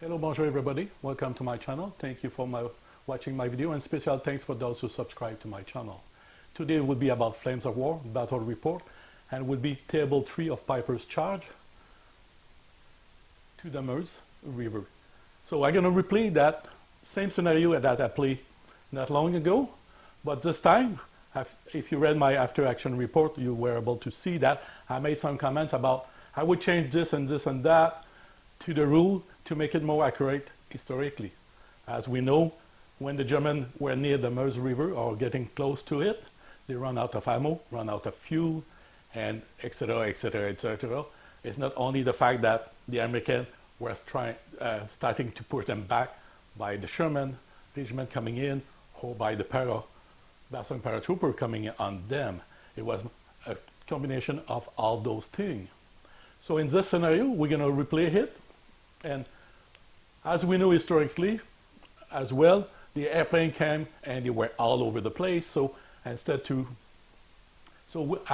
Hello, bonjour everybody. Welcome to my channel. Thank you for watching my video, and special thanks for those who subscribe to my channel. Today will be about Flames of War Battle Report, and will be Table 3 of Peiper's charge to the Meuse River. So I'm going to replay that same scenario that I played not long ago, but this time, if you read my after action report, you were able to see that I made some comments about I would change this and that to the rule to make it more accurate historically. As we know, when the Germans were near the Meuse River or getting close to it, they run out of ammo, run out of fuel, and etc., etc., etc. It's not only the fact that the Americans were starting to push them back by the Sherman regiment coming in, or by the Bastogne Paratrooper coming on them. It was a combination of all those things. So in this scenario, we're going to replay it. And as we know historically as well, the airplane came and they were all over the place. So I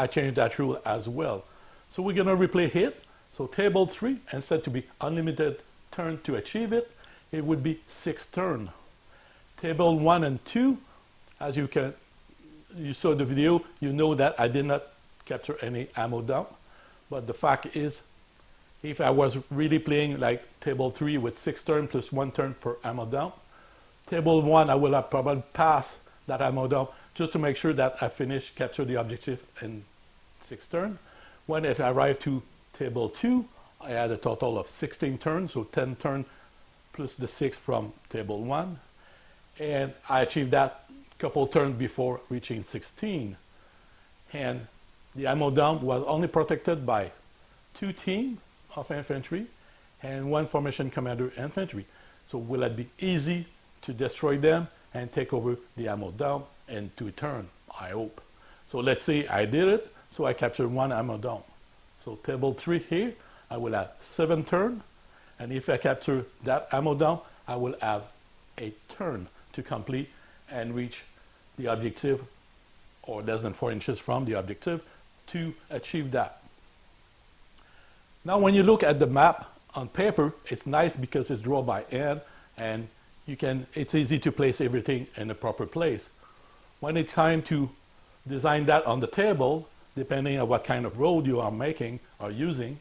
changed that rule as well. So we're going to replay it. So table 3, instead to be unlimited turn to achieve it, it would be 6 turns. Table 1 and 2, as you saw the video, you know that I did not capture any ammo dump. But the fact is, if I was really playing like table 3 with 6 turns plus 1 turn per ammo dump, table 1 I will have probably passed that ammo dump just to make sure that I capture the objective in 6 turns. When it arrived to table 2, I had a total of 16 turns, so 10 turns plus the 6 from table 1. And I achieved that couple turns before reaching 16. And the ammo dump was only protected by 2 teams of infantry and 1 formation commander infantry. So will it be easy to destroy them and take over the ammo dump in 2 turns? I hope. So let's say I did it, so I captured 1 ammo dump. So table 3 here, I will have 7 turns, and if I capture that ammo dump, I will have 8 turns to complete and reach the objective, or less than 4 inches from the objective, to achieve that. Now when you look at the map on paper, it's nice because it's drawn by hand, and it's easy to place everything in the proper place. When it's time to design that on the table, depending on what kind of road you are making or using,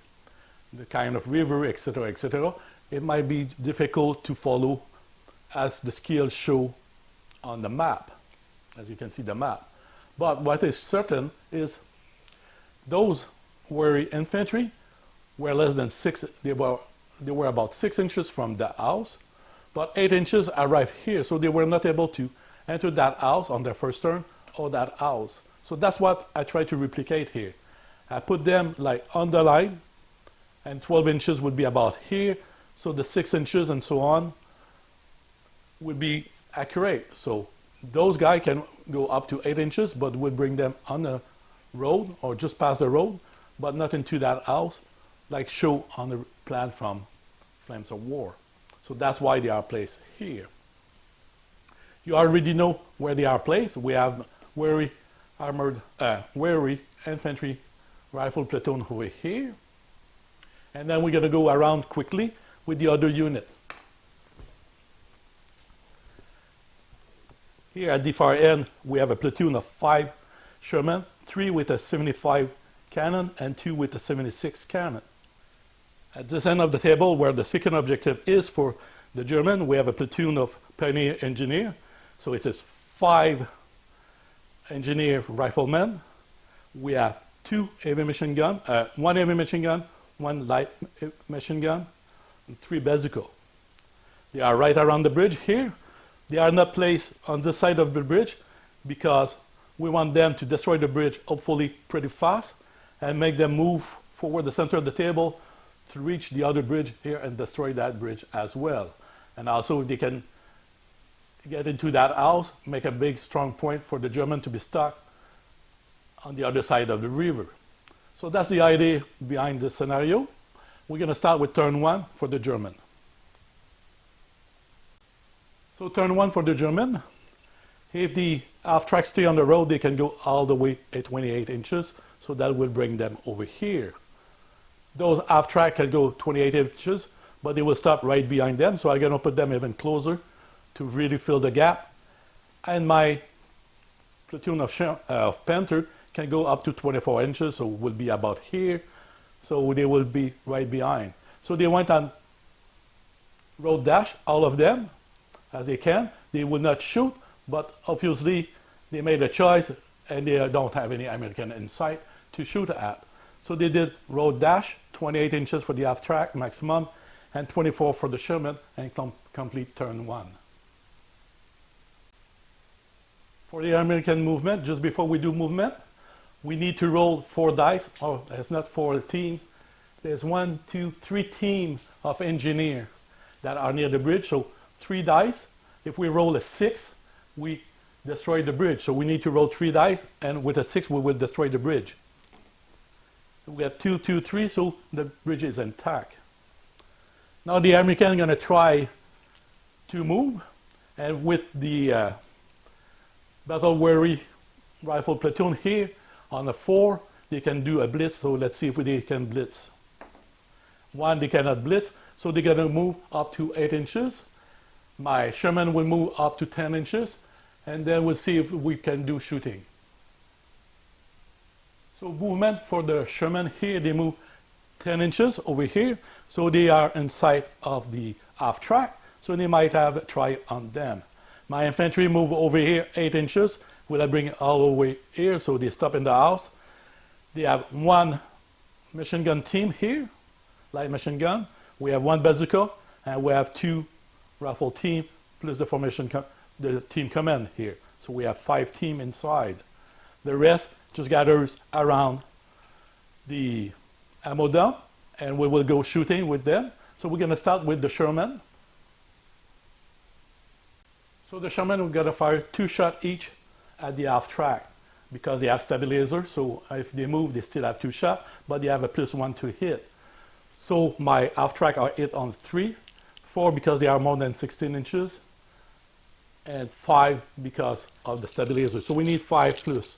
the kind of river, etc., etc., it might be difficult to follow as the skills show on the map, as you can see the map. But what is certain is those were infantry were less than 6, they were about 6 inches from the house, but 8 inches arrived here, so they were not able to enter that house on their first turn or that house. So that's what I try to replicate here. I put them like on the line, and 12 inches would be about here, so the 6 inches and so on would be accurate. So those guys can go up to 8 inches, but would bring them on the road or just past the road, but not into that house, like shown on the plan from Flames of War. So that's why they are placed here. You already know where they are placed. We have wary infantry rifle platoon over here, and then we're going to go around quickly with the other unit. Here at the far end, we have a platoon of 5 Sherman, 3 with a 75 cannon and 2 with a 76 cannon. At this end of the table, where the second objective is for the German, we have a platoon of Pioneer engineer. So it is 5 engineer riflemen. We have 2 heavy machine gun, 1 heavy machine gun, 1 light machine gun, and 3 bazooka. They are right around the bridge here. They are not placed on this side of the bridge because we want them to destroy the bridge hopefully pretty fast and make them move forward the center of the table to reach the other bridge here and destroy that bridge as well. And also if they can get into that house, make a big strong point for the German to be stuck on the other side of the river. So that's the idea behind this scenario. We're going to start with turn 1 for the German. So turn 1 for the German. If the half track stay on the road, they can go all the way at 28 inches. So that will bring them over here. Those half track can go 28 inches, but they will stop right behind them. So I'm going to put them even closer to really fill the gap. And my platoon of Panther can go up to 24 inches, so will be about here. So they will be right behind. So they went on road dash, all of them, as they can. They will not shoot, but obviously they made a choice and they don't have any American in sight to shoot at. So they did road dash, 28 inches for the half track maximum, and 24 for the Sherman, and complete turn 1. For the American movement, just before we do movement, we need to roll 4 dice. Oh, it's not 4 teams. There's 1, 2, 3 teams of engineers that are near the bridge. So 3 dice. If we roll a 6, we destroy the bridge. So we need to roll 3 dice, and with a 6, we will destroy the bridge. So we got 2, 2, 3, so the bridge is intact. Now the American is going to try to move, and with the battle-weary rifle platoon here on the 4, they can do a blitz. So let's see if they can blitz. 1, they cannot blitz, so they're going to move up to 8 inches. My Sherman will move up to 10 inches, and then we'll see if we can do shooting. So movement for the Sherman here, they move 10 inches over here, so they are in sight of the half track, so they might have a try on them. My infantry move over here 8 inches. Will I bring it all the way here, so they stop in the house. They have 1 machine gun team here, light machine gun. We have 1 bazooka, and we have 2 rifle team, plus the formation, the team command here. So we have 5 team inside. The rest just gathers around the ammo dump, and we will go shooting with them. So we're going to start with the Sherman. So the Sherman, we're going to fire 2 shots each at the half track because they have stabilizer. So if they move, they still have 2 shots, but they have a +1 to hit. So my half track are hit on 3, 4 because they are more than 16 inches, and 5 because of the stabilizer. So we need 5 plus.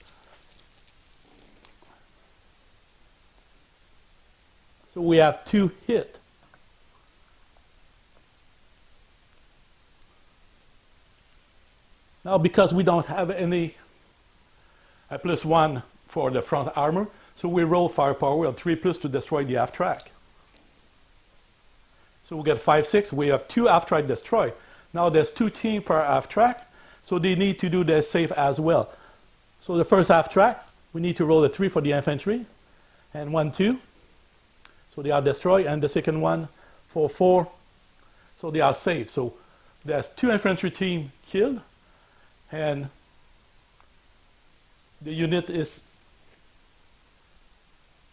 So we have 2 hit. Now because we don't have any +1 for the front armor, so we roll firepower on 3+ to destroy the half track. So we get 5, 6. We have 2 half track destroyed. Now there's 2 teams per half track, so they need to do their safe as well. So the first half track, we need to roll a 3 for the infantry, and 1, 2. So they are destroyed, and the second one, 4, 4. So they are safe. So there's 2 infantry team killed, and the unit is,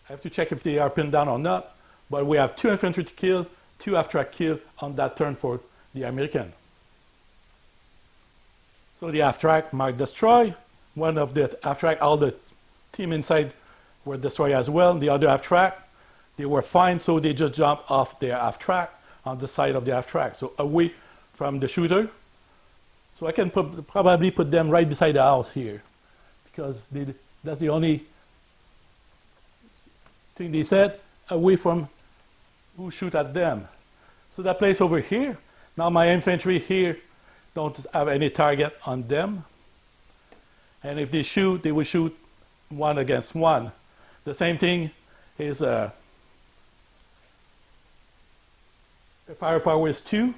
I have to check if they are pinned down or not, but we have 2 infantry killed, 2 half track killed on that turn for the American. So the half track might destroy. One of the half track, all the team inside were destroyed as well. The other half track, they were fine, so they just jumped off their half track on the side of the half track, so away from the shooter. So I can probably put them right beside the house here, because that's the only thing they said, away from who shoot at them. So that place over here, now my infantry here don't have any target on them. And if they shoot, they will shoot 1 against 1. The same thing is the firepower is 2.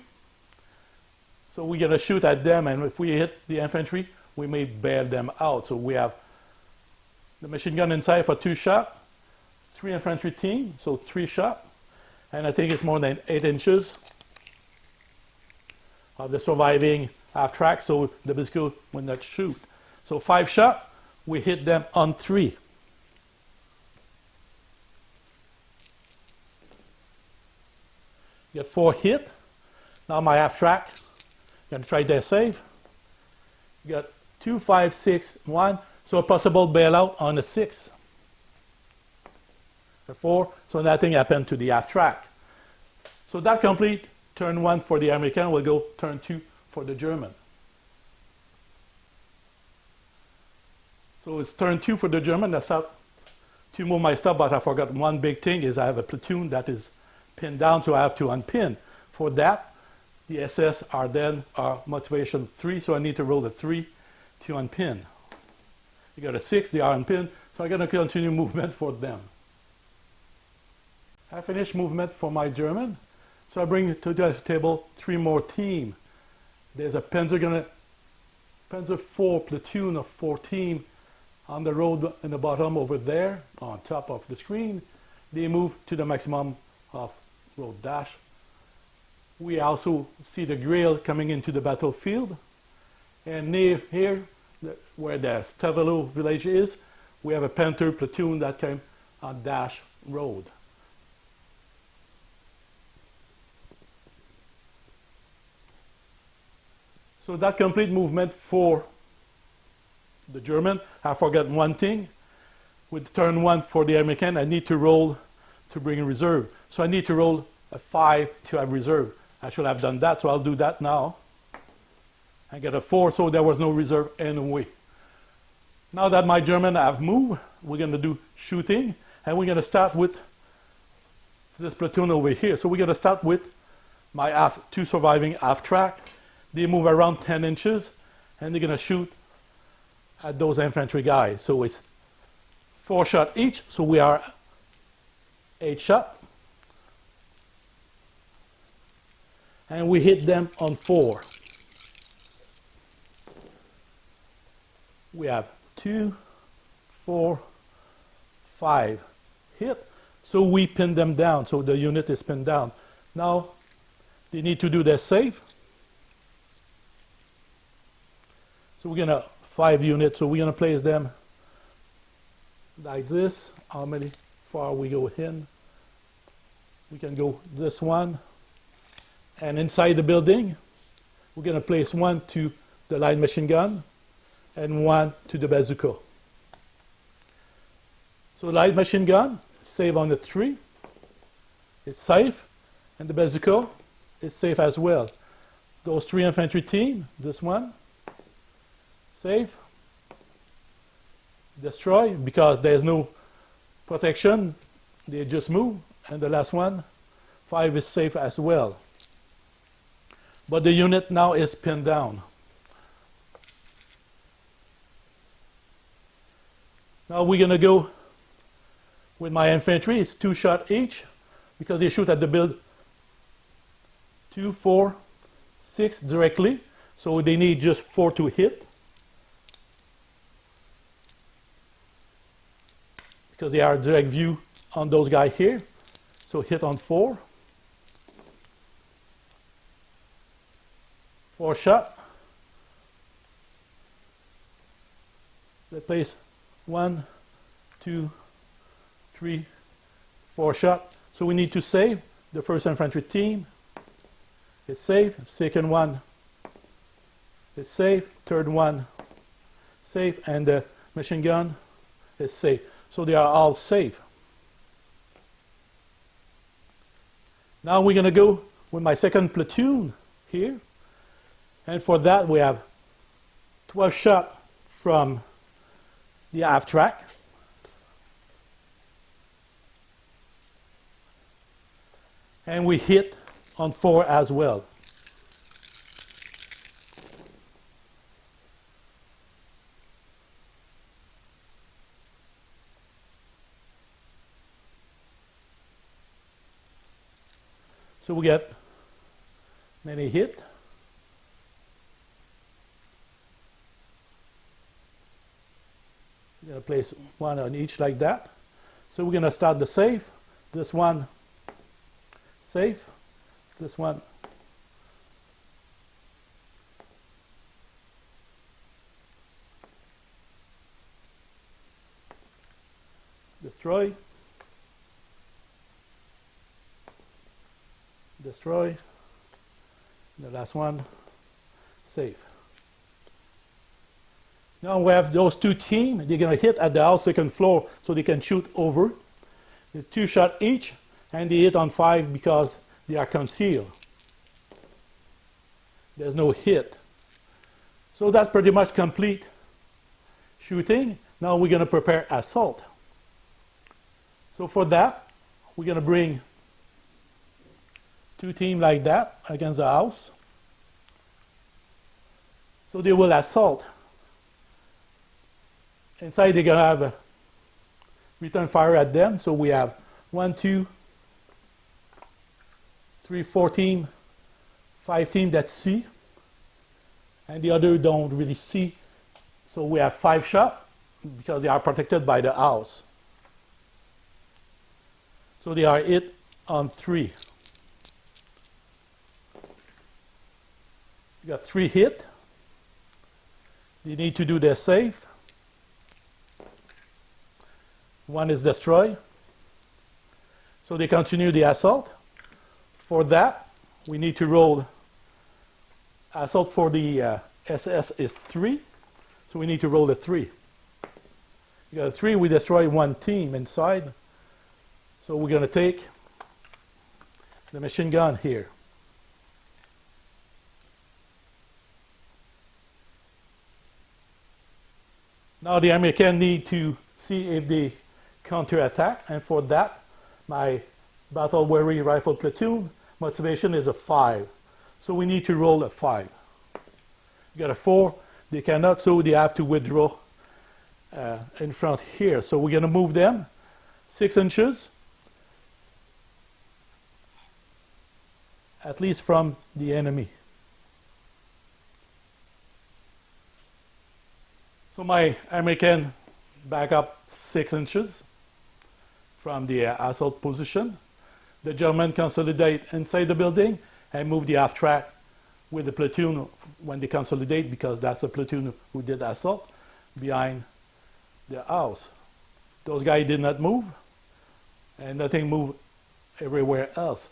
So we're going to shoot at them, and if we hit the infantry, we may bail them out. So we have the machine gun inside for 2 shots, 3 infantry team, so 3 shots, and I think it's more than 8 inches of the surviving half track, so the biscuit will not shoot. So 5 shots, we hit them on 3. Get 4 hit. Now my half track, gonna try their save. Got 2, 5, 6, 1. So a possible bailout on a 6. A 4. So nothing happened to the half track. So that complete turn 1 for the American. We'll go turn 2 for the German. So it's turn 2 for the German. That's up to move my stuff, but I forgot one big thing is I have a platoon that is pinned down, so I have to unpin. For that, the SS are then motivation 3, so I need to roll a 3 to unpin. You got a 6, they are unpinned, so I'm going to continue movement for them. I finished movement for my German, so I bring to the table 3 more team. There's a Panzer 4 platoon of 4 team on the road in the bottom over there, on top of the screen. They move to the maximum of road dash. We also see the Grail coming into the battlefield. And near here, where the Stavelo village is, we have a Panther platoon that came on dash road. So that complete movement for the German. I forgot one thing. With turn 1 for the American, I need to roll to bring a reserve. So I need to roll a 5 to have reserve. I should have done that, so I'll do that now. I get a 4, so there was no reserve anyway. Now that my German have moved, we're going to do shooting, and we're going to start with this platoon over here. So we're going to start with my 2 surviving half track. They move around 10 inches, and they're going to shoot at those infantry guys. So it's 4 shots each, so we are 8 shots. And we hit them on 4. We have 2, 4, 5 hit. So we pin them down, so the unit is pinned down. Now they need to do their save. So we're gonna 5 units, so we're gonna place them like this. How many far we go in? We can go this one. And inside the building, we're gonna place 1 to the light machine gun and 1 to the bazooka. So light machine gun, save on the 3. It's safe. And the bazooka is safe as well. Those 3 infantry team, this one, save. Destroy, because there's no protection. They just move. And the last one, 5 is safe as well. But the unit now is pinned down. Now we're going to go with my infantry. It's 2 shots each, because they shoot at the build 2, 4, 6 directly. So they need just 4 to hit, because they are direct view on those guys here. So hit on 4. 4 shot. They place 1, 2, 3, 4 shot. So we need to save. The first infantry team is safe. Second one is safe. Third one safe. And the machine gun is safe. So they are all safe. Now we're going to go with my second platoon here. And for that we have 12 shots from the half track. And we hit on 4 as well. So we get many hit. We're going to place 1 on each like that. So we're going to start the save. This one safe. This one destroy. Destroy. The last one save. Now we have those 2 teams. They're going to hit at the house second floor, so they can shoot over. They're 2 shots each, and they hit on 5 because they are concealed. There's no hit. So that's pretty much complete shooting. Now we're going to prepare assault. So for that, we're going to bring two teams like that against the house. So they will assault. Inside they're going to have a return fire at them. So we have 1, 2, 3, 4 team, 5 team that see, and the other don't really see. So we have 5 shots because they are protected by the house. So they are hit on 3. You got 3 hit. They need to do their save. 1 is destroyed. So they continue the assault. For that, we need to roll. Assault for the SS is 3. So we need to roll a 3. You got a 3, we destroy 1 team inside. So we're going to take the machine gun here. Now the Americans need to see if they counterattack, and for that, my battle weary rifle platoon motivation is a 5. So we need to roll a 5. You got a 4, they cannot, so they have to withdraw in front here. So we're going to move them 6 inches, at least from the enemy. So my American back up 6 inches from the assault position. The German consolidate inside the building and move the half track with the platoon when they consolidate, because that's the platoon who did assault behind the house. Those guys did not move, and nothing moved everywhere else.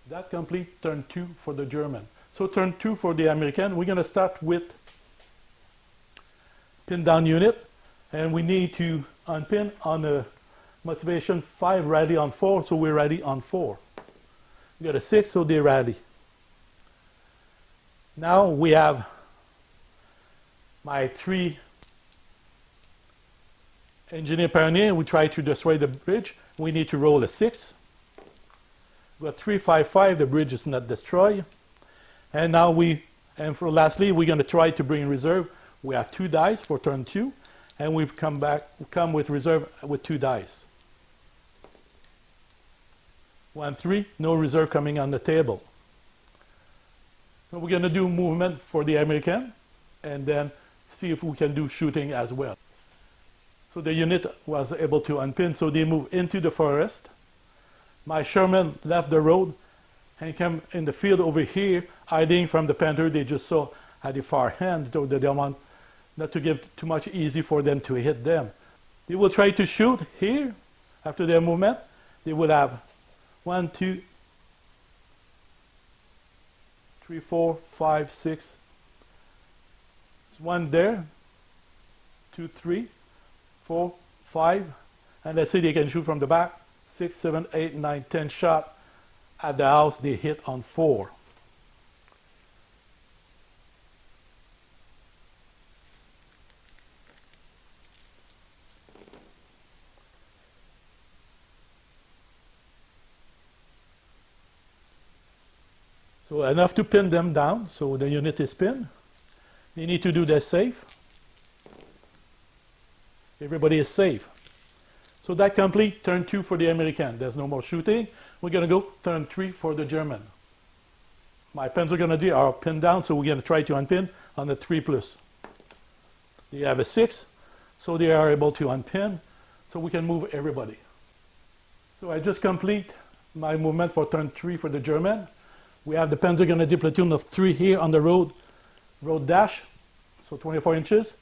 That complete turn 2 for the German. So turn 2 for the American. We're going to start with pin down unit, and we need to unpin on a motivation 5, rally on 4, so we're ready on 4. We got a 6, so they rally. Now we have my 3 engineer pioneer. We try to destroy the bridge. We need to roll a 6. We got 3, 5, 5. The bridge is not destroyed. And now lastly, we're going to try to bring reserve. We have 2 dice for turn 2, and we've come with reserve with 2 dice. 1, 3, no reserve coming on the table. So we're going to do movement for the American, and then see if we can do shooting as well. So the unit was able to unpin, so they move into the forest. My Sherman left the road and came in the field over here, hiding from the Panther they just saw at the far hand. So they don't want not to give too much easy for them to hit them. They will try to shoot here after their movement. They will have 1, 2, 3, 4, 5, 6. There's 1 there. 2, 3, 4, 5. And let's say they can shoot from the back. 6, 7, 8, 9, 10 shot at the house. They hit on 4. So enough to pin them down, so the unit is pinned. They need to do their safe. Everybody is safe. So that complete turn 2 for the American. There's no more shooting. We're going to go turn 3 for the German. My pins are pinned down, so we're going to try to unpin on the 3+. They have a 6, so they are able to unpin, so we can move everybody. So I just complete my movement for turn 3 for the German. We have the Panzer Grenadier platoon of 3 here on the road dash, so 24 inches.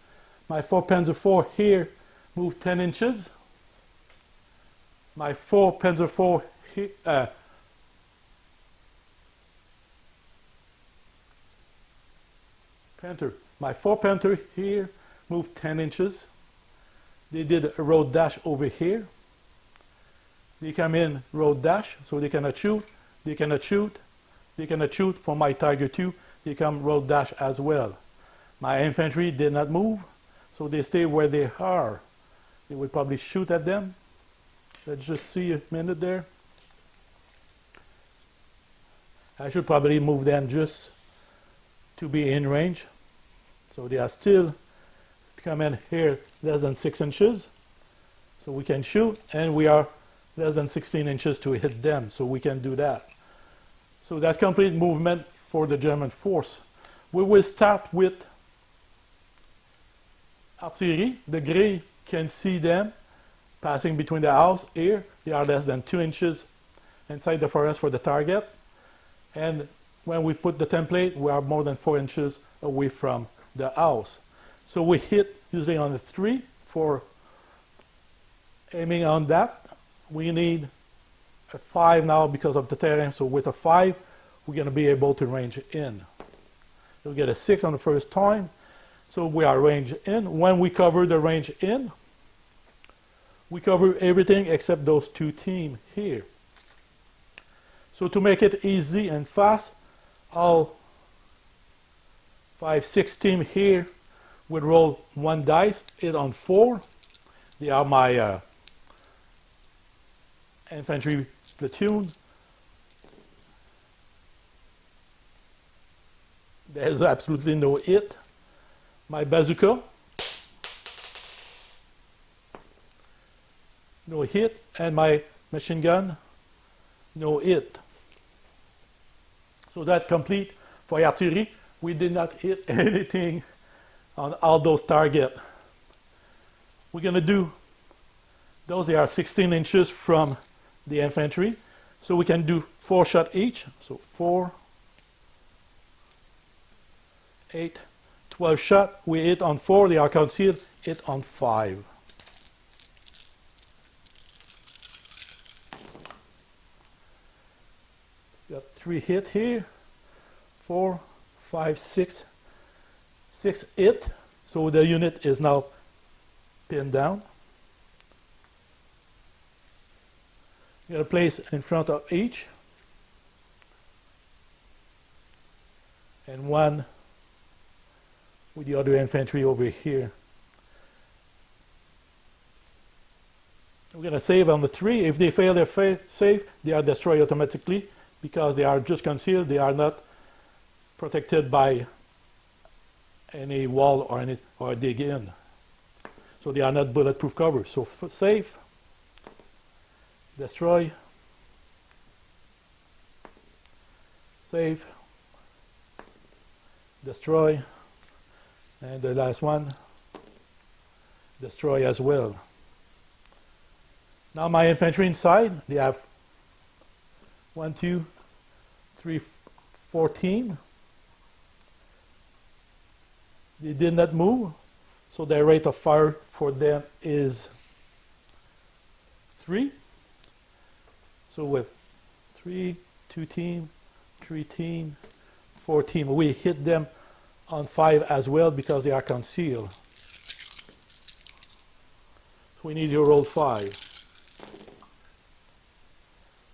My 4 Panzer 4 here move 10 inches. My 4 Panzer 4 here, my 4 Panther here move 10 inches. They did a road dash over here. They come in road dash, so they cannot shoot. They cannot shoot. They cannot shoot for my Tiger 2. They come road dash as well. My infantry did not move, so they stay where they are. They will probably shoot at them. Let's just see a minute there. I should probably move them just to be in range. So they are still coming here less than 6 inches. So we can shoot, and we are less than 16 inches to hit them, so we can do that. So that complete movement for the German force. We will start with artillery. The gray can see them passing between the house here. They are less than 2 inches inside the forest for the target. And when we put the template, we are more than 4 inches away from the house. So we hit usually on the 3 for aiming on that. We need a 5 now because of the terrain. So with a 5, we're going to be able to range in. You'll get a 6 on the first time. So we are range in. When we cover the range in, we cover everything except those 2 teams here. So to make it easy and fast, all 5, 6 teams here would roll 1 dice, hit on 4. They are my infantry platoon. There's absolutely no hit. My bazooka, no hit, and my machine gun, no hit. So that complete for artillery. We did not hit anything on all those targets. We're going to do those. They are 16 inches from the infantry, so we can do 4 shots each. So 4, 8, 12 shots. We hit on 4. They are concealed. Hit on 5. Got 3 hit here. 4, 5, 6. 6 hit. So the unit is now pinned down. You're going to place in front of each. And 1 with the other infantry over here. We're going to save on the 3. If they fail their save, they are destroyed automatically because they are just concealed. They are not protected by any wall or dig in. So they are not bulletproof cover. So save, destroy, save, destroy, and the last one, destroy as well. Now my infantry inside, they have 1, 2, 3, 14. They did not move, so their rate of fire for them is 3. So with 3, 2 team, 3 team, 4 team, we hit them on 5 as well because they are concealed. So we need to roll 5.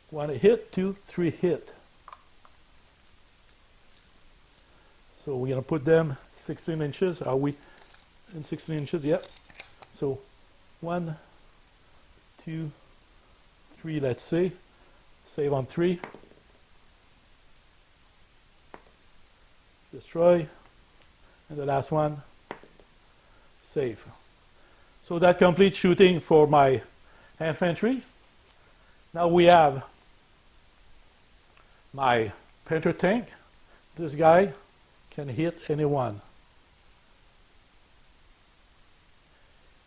1 hit, 2, 3 hit. So we're going to put them 16 inches. Are we in 16 inches? Yep. So 1, 2, 3, let's see. Save on 3. Destroy. And the last one, save. So that completes shooting for my infantry. Now we have my Peiper tank. This guy can hit anyone.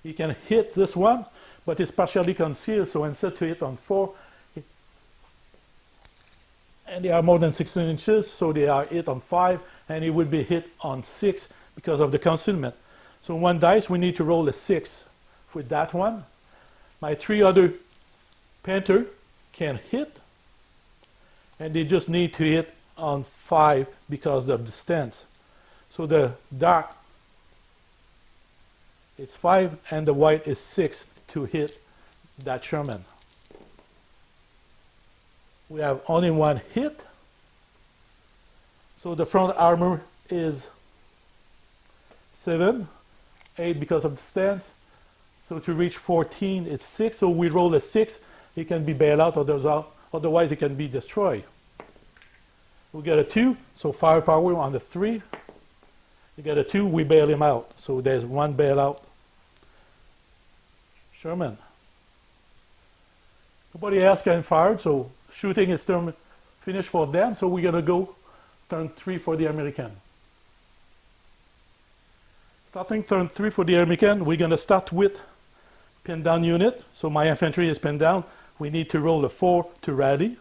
He can hit this one, but it's partially concealed, so instead to hit on 4, and they are more than 16 inches, so they are hit on 5, and he would be hit on 6 because of the concealment. So 1 dice, we need to roll a 6 with that one. My 3 other Peiper can hit, and they just need to hit on 5 because of the distance. So the dark, it's 5, and the white is 6 to hit that Sherman. We have only 1 hit. So the front armor is 7, 8 because of the stance. So to reach 14, it's 6. So we roll a 6. It can be bailed out, otherwise it can be destroyed. We get a 2, so firepower on the 3. You get a 2, we bail him out. So there's one bailout. Sherman. Nobody else can fire, so shooting is turn finished for them. So we're going to go turn 3 for the American. Starting turn 3 for the American, we're going to start with pin down unit. So my infantry is pinned down. We need to roll a 4 to rally.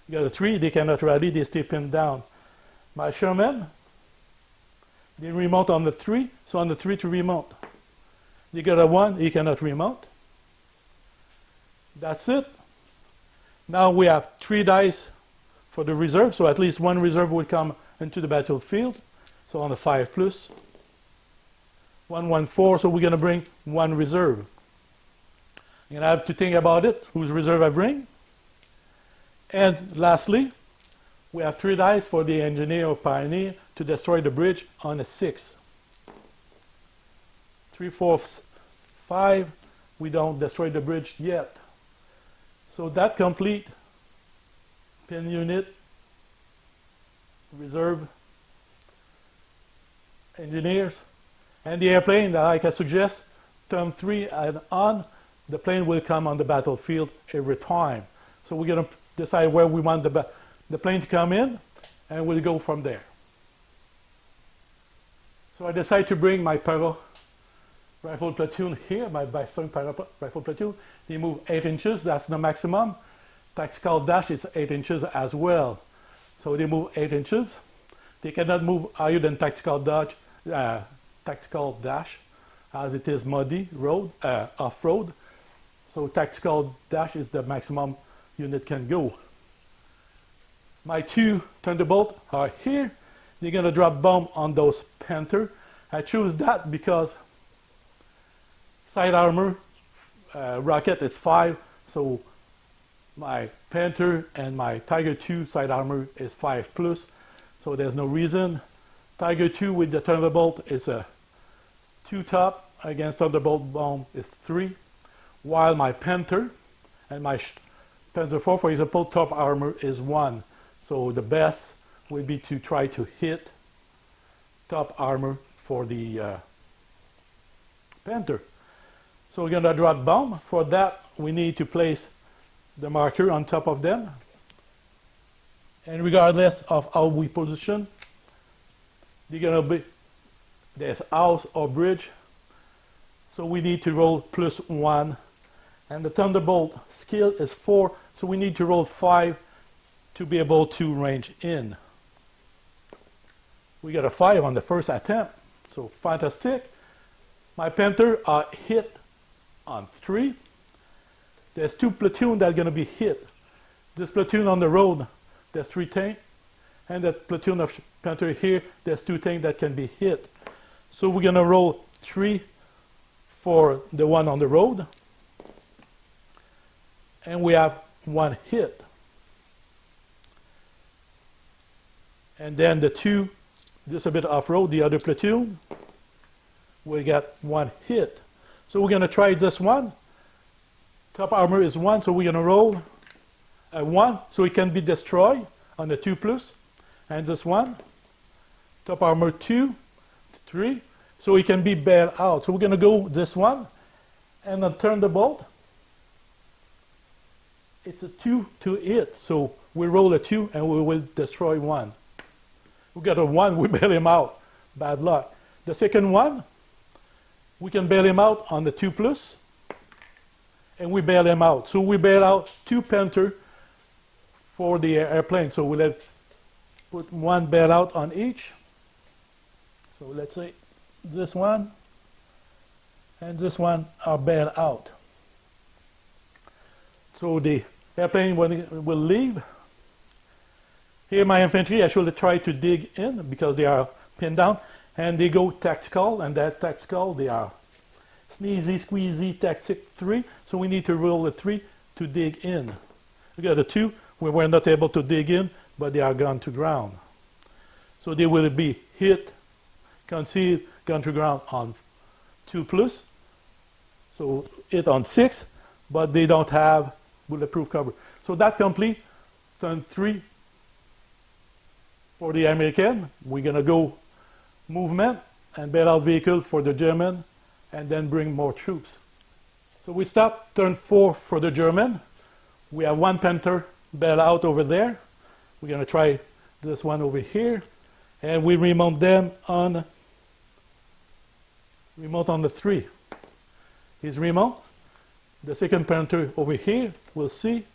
You got a 3, they cannot rally, they stay pinned down. My Sherman, they remount on the 3, so on the 3 to remount. You got a 1, he cannot remount. That's it. Now we have 3 dice for the reserve, so at least one reserve will come into the battlefield. So on the 5 plus. 1, 1, 4, so we're going to bring 1 reserve. You're going to have to think about it, whose reserve I bring. And lastly, we have 3 dice for the engineer or pioneer to destroy the bridge on a 6. 3, 4, 5, we don't destroy the bridge yet. So that complete pin unit, reserve, engineers, and the airplane that I can suggest, turn 3 and on, the plane will come on the battlefield every time. So we're going to decide where we want the plane to come in, and we'll go from there. So I decided to bring my Peiper rifle platoon here, my Bastogne Parachute rifle platoon. They move 8 inches, that's the maximum. Tactical dash is 8 inches as well. So they move 8 inches. They cannot move higher than tactical dash, as it is muddy road, off-road. So tactical dash is the maximum unit can go. My 2 Thunderbolt are here. They're going to drop bomb on those Panther. I choose that because side armor rocket is 5, so my Panther and my Tiger 2 side armor is 5 plus, so there's no reason. Tiger 2 with the Thunderbolt is a 2 top, against Thunderbolt bomb is 3, while my Panther and my Panther 4, for example, top armor is 1. So the best would be to try to hit top armor for the Panther. So we're going to drop bomb. For that, we need to place the marker on top of them. And regardless of how we position, they're going to be, there's house or bridge. So we need to roll +1. And the Thunderbolt skill is 4, so we need to roll 5 to be able to range in. We got a 5 on the first attempt, so fantastic. My Panther are hit on 3. There's 2 platoons that are going to be hit. This platoon on the road, there's 3 tanks, and that platoon of Panther here, there's 2 tanks that can be hit. So we're going to roll 3 for the one on the road, and we have 1 hit. And then the 2, just a bit off-road, the other platoon, we got 1 hit. So we're going to try this one. Top armor is 1, so we're going to roll a 1, so it can be destroyed on the 2 plus. And this one, top armor 2, 3, so it can be bailed out. So we're going to go this one, and then turn the bolt. It's a 2 to hit, so we roll a 2 and we will destroy 1. We got a 1, we bail him out. Bad luck. The second one, we can bail him out on the 2 plus, and we bail him out. So we bail out 2 Panther for the airplane. So we'll put 1 bail out on each. So let's say this one and this one are bailed out. So the airplane will leave. Here my infantry actually try to dig in because they are pinned down, and they go tactical, and that tactical they are sneezy, squeezy, tactic 3, so we need to roll a 3 to dig in. We got a 2, we were not able to dig in, but they are gone to ground. So they will be hit, concealed, gone to ground on 2 plus, so hit on 6, but they don't have bulletproof cover. So that complete turn 3 for the American. We're going to go movement and bail out vehicle for the German, and then bring more troops. So we start turn 4 for the German. We have one Panther bail out over there. We're going to try this one over here, and we remount them on the 3. He's remount. The second Panther over here, we'll see.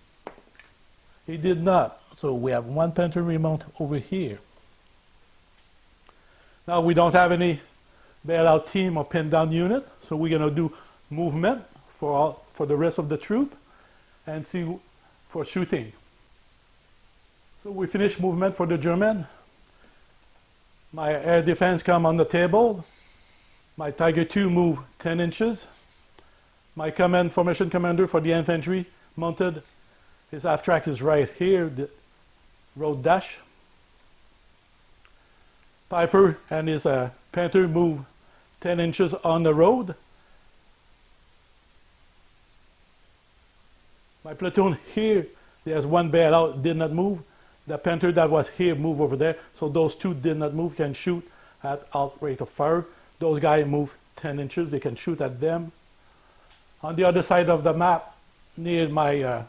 He did not. So we have one Panther remount over here. Now we don't have any bailout team or pin down unit, so we're going to do movement for the rest of the troop and see for shooting. So we finish movement for the German. My air defense come on the table. My Tiger II move 10 inches. My formation commander for the infantry mounted. His aft track is right here, the road dash. Peiper and his Panther move 10 inches on the road. My platoon here, there's one bailout, did not move. The Panther that was here moved over there, so those two did not move, can shoot at alt rate of fire. Those guys move 10 inches, they can shoot at them. On the other side of the map, near my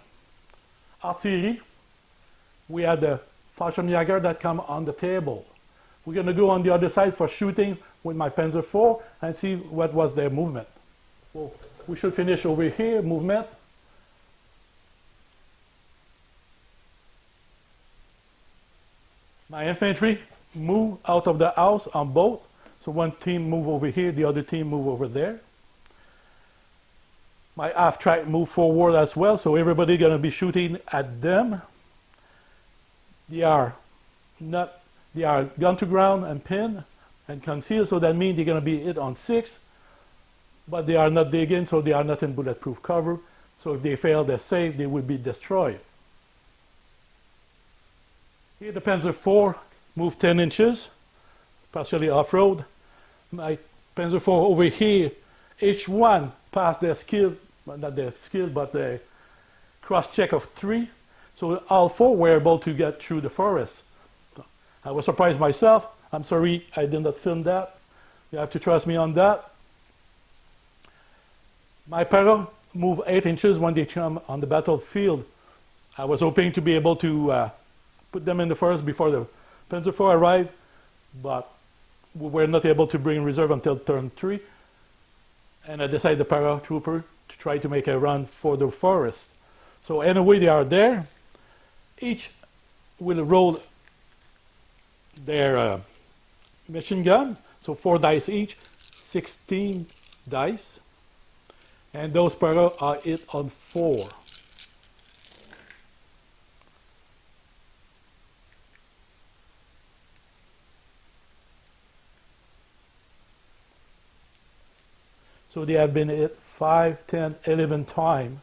artillery, we had the Fallschirmjäger that come on the table. We're going to go on the other side for shooting with my Panzer IV and see what was their movement. Well, we should finish over here, movement. My infantry move out of the house on both. So one team move over here, the other team move over there. My aft track move forward as well, so everybody going to be shooting at them. They are gun to ground and pin and conceal, so that means they're going to be hit on 6, but they are not digging, so they are not in bulletproof cover. So if they fail their save, they will be destroyed. Here the Panzer IV move 10 inches, partially off-road. My Panzer IV over here, H1 passed their skill, well, not their skill, but the cross-check of 3. So all 4 were able to get through the forest. I was surprised myself. I'm sorry I did not film that. You have to trust me on that. My Para move 8 inches when they come on the battlefield. I was hoping to be able to put them in the forest before the Panzer IV arrived, but we were not able to bring reserve until turn 3. And I decided the paratrooper to try to make a run for the forest. So anyway, they are there. Each will roll their machine gun. So 4 dice each, 16 dice. And those para are hit on 4. So they have been hit 5, 10, 11 times.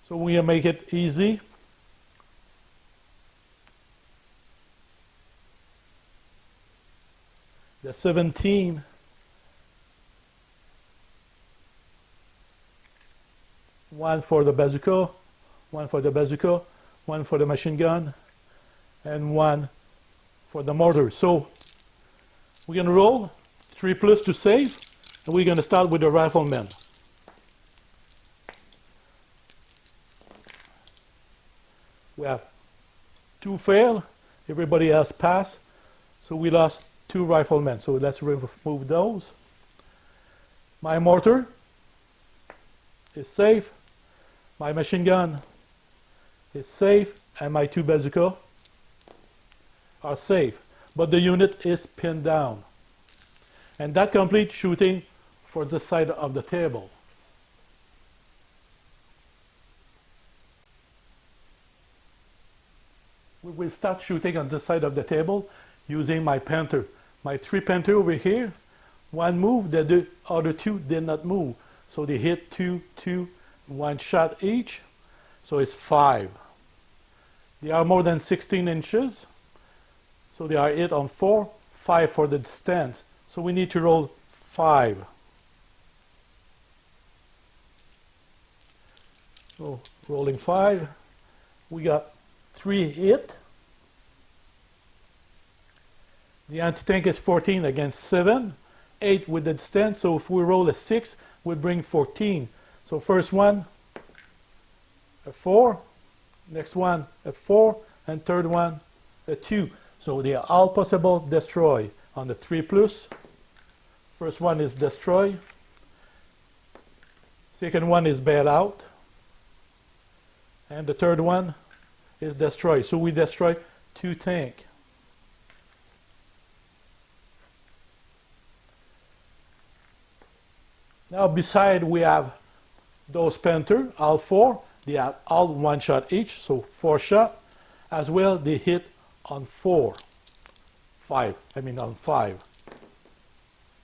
So we make it easy. The 17. One for the bazooka, one for the bazooka, one for the machine gun, and one for the mortar. So we're going to roll 3 plus to save, and we're going to start with the rifleman. We have 2 fail, everybody else pass, so we lost 2 riflemen. So let's remove those. My mortar is safe, my machine gun is safe, and my 2 bazooka are safe, but the unit is pinned down. And that completes shooting for this side of the table. We will start shooting on this side of the table using my Panther. My 3 Panther over here, one moved, the other 2 did not move. So they hit 2, 2, 1 shot each. So it's 5. They are more than 16 inches. So they are hit on 4, 5 for the distance. So we need to roll 5. So rolling 5, we got 3 hit. The anti-tank is 14 against 7, 8 with the distance, so if we roll a 6, we bring 14. So first one, a 4, next one, a 4, and third one, a 2. So they are all possible destroy on the 3 plus. First one is destroy. Second one is bail out. And the third one is destroy. So we destroy 2 tanks. Now beside we have those Panther, all 4. They have all 1 shot each, so 4 shot. As well, they hit on 5.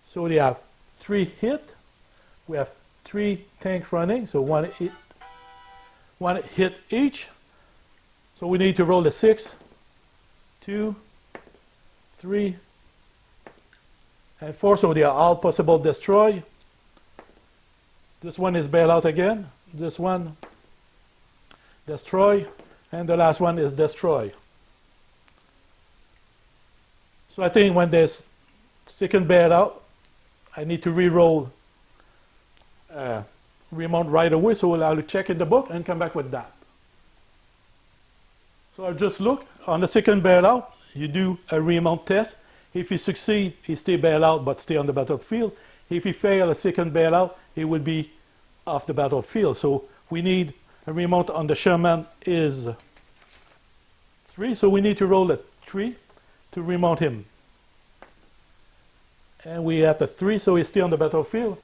So they have 3 hit. We have 3 tanks running, so 1 hit each. So we need to roll a 6, 2, 3, and 4. So they are all possible destroy. This one is bail out again. This one, destroy. And the last one is destroy. So I think when there's second bail out, I need to re-roll remount right away. So I'll check in the book and come back with that. So I'll just look. On the second bail out, you do a remount test. If you succeed, he stay bail out but stay on the battlefield. If he fail a second bail out, he will be off the battlefield. So we need a remount on the Sherman is 3. So we need to roll a 3 to remount him. And we have a 3, so he's still on the battlefield.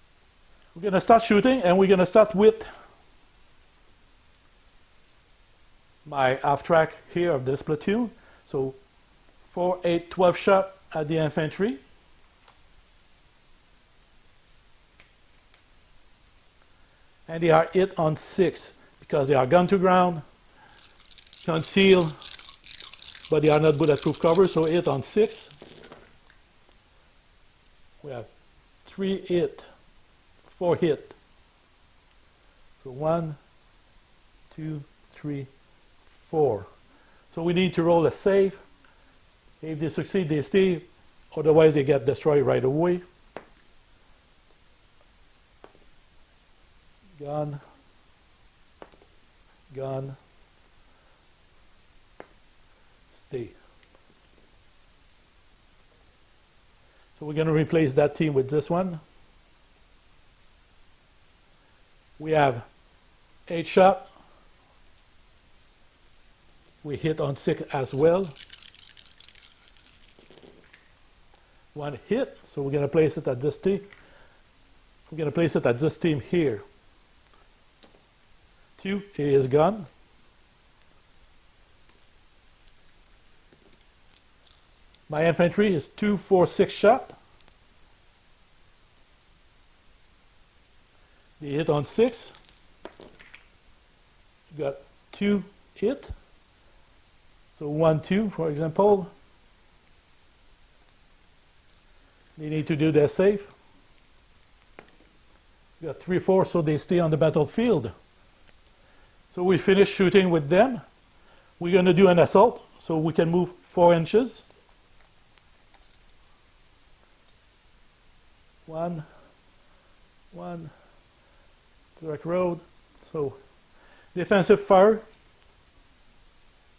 We're going to start shooting, and we're going to start with my half track here of this platoon. So 4, 8, 12 shot at the infantry. And they are hit on 6 because they are gun to ground, concealed, but they are not bulletproof cover, so hit on 6. We have 3 hit, 4 hit. So 1, 2, 3, 4. So we need to roll a save. If they succeed, they stay. Otherwise, they get destroyed right away. Gun, gun, stay. So we're going to replace that team with this one. We have 8 shot. We hit on 6 as well. 1 hit, so we're going to place it at this team. We're going to place it at this team here. 2 is gone. My infantry is 2, 4, 6 shot. They hit on 6. Got 2 hit. So 1, 2, for example. They need to do their safe. Got 3, 4, so they stay on the battlefield. So we finish shooting with them. We're going to do an assault, so we can move 4 inches. 1, direct road. So defensive fire.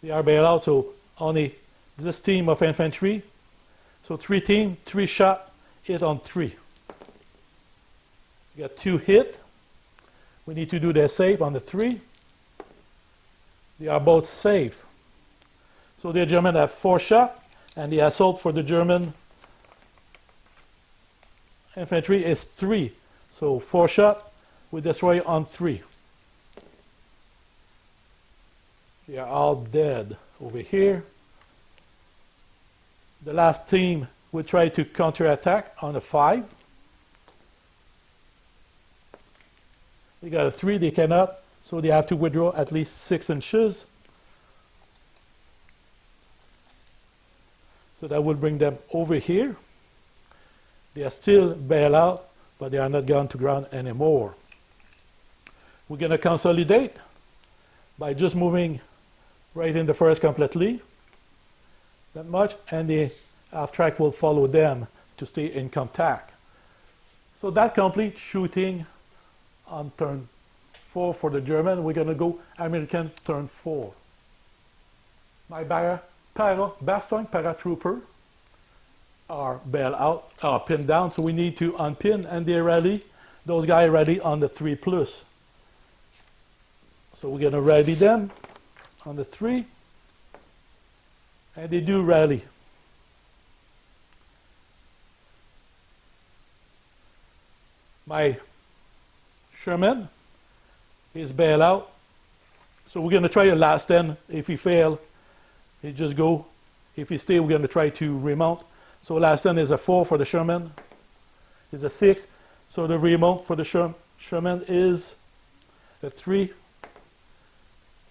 They are bailed out, so only this team of infantry. So 3 team, 3 shot, hit on 3. We got 2 hit. We need to do their save on the 3. They are both safe. So the German have 4 shot, and the assault for the German infantry is 3. So 4 shot, we destroy on 3. They are all dead over here. The last team will try to counterattack on a 5. They got a 3, they cannot, so they have to withdraw at least 6 inches. So that will bring them over here. They are still bailed out, but they are not gone to ground anymore. We're going to consolidate by just moving right in the forest completely. That much, and the half track will follow them to stay in contact. So that completes shooting on turn 4 for the German. We're going to go American turn 4. My Bastogne Paratrooper are bailed out, are pinned down, so we need to unpin, and they rally. Those guys rally on the 3+. So we're going to rally them on the 3, and they do rally. My Sherman is bailed out, so we're going to try a last stand. If he fail, he just go. If he stay, we're going to try to remount. So last stand is a 4 for the Sherman, is a 6. So the remount for the Sherman is a 3.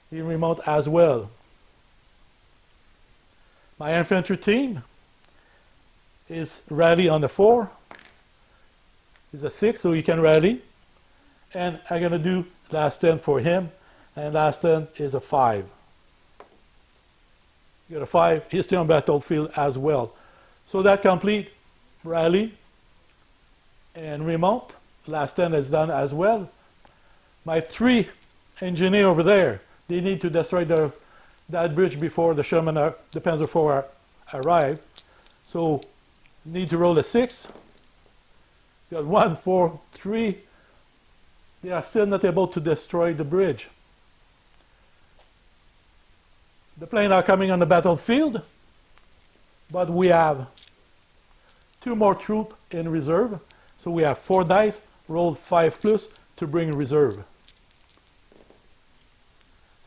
He remount as well. My infantry team is rally on the 4. Is a 6, so he can rally. And I'm going to do last stand for him, and last stand is a 5. You got a 5, he's still on battlefield as well. So that complete rally and remount. Last stand is done as well. My 3 engineer over there, they need to destroy that bridge before the Sherman, the Panzer IV arrive. So need to roll a 6. You got 1, 4, 3. They are still not able to destroy the bridge. The planes are coming on the battlefield, but we have 2 more troops in reserve. So we have 4 dice, rolled 5+ to bring reserve.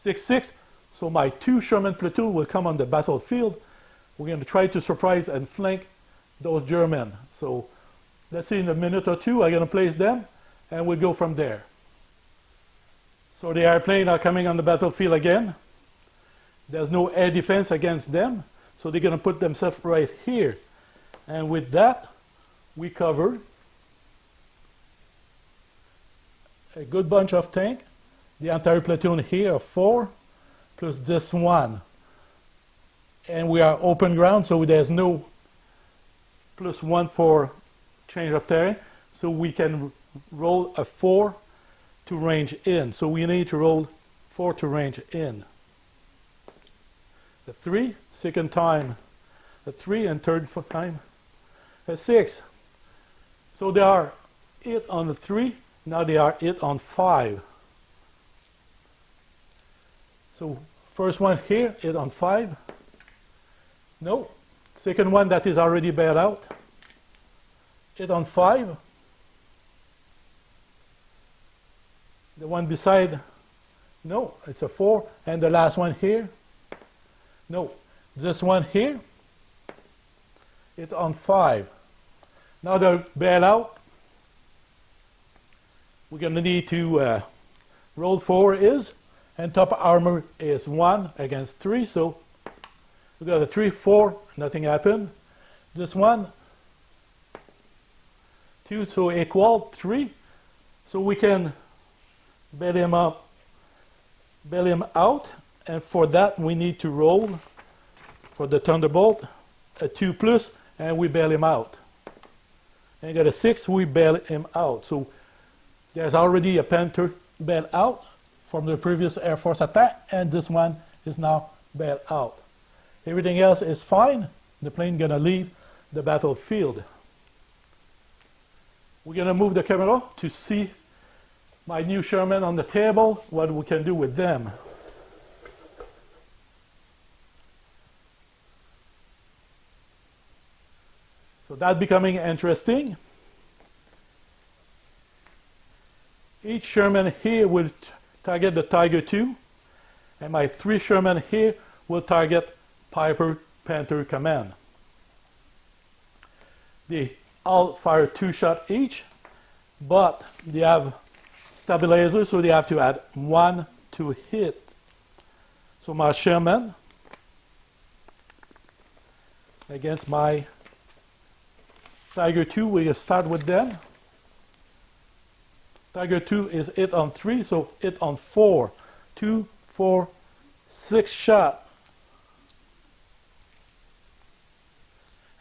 6-6, so my 2 Sherman platoon will come on the battlefield. We're going to try to surprise and flank those German. So let's see, in a minute or 2, I'm going to place them, and we'll go from there. So the airplanes are coming on the battlefield again. There's no air defense against them, so they're going to put themselves right here. And with that, we cover a good bunch of tank. The entire platoon here of 4, plus this one. And we are open ground, so there's no +1 for change of terrain. So we can roll a 4 to range in. So we need to roll 4 to range in. The 3, second time, a 3, and third time, a 6. So they are hit on the 3, now they are hit on 5. So first one here, hit on 5. No. Second one that is already bailed out, hit on 5. The one beside, no, it's a 4. And the last one here, no. This one here, it's on 5. Now the bailout, we're going to need to roll 4 is, and top armor is 1 against 3. So we got a 3, 4, nothing happened. This one, 2, so equal 3. So we can bail him up, bail him out, and for that we need to roll for the Thunderbolt a 2+, and we bail him out. And got a 6, we bail him out. So there's already a Panther bailed out from the previous Air Force attack, and this one is now bailed out. Everything else is fine. The plane gonna leave the battlefield. We're gonna move the camera to see my new Sherman on the table, what we can do with them. So that's becoming interesting. Each Sherman here will target the Tiger II, and my 3 Sherman here will target Peiper Panther Command. They all fire 2 shots each, but they have stabilizers, so they have to add 1 to hit. So my Sherman against my Tiger II, we start with them. Tiger II is hit on 3, so hit on 4. 2, 4, 6 shot.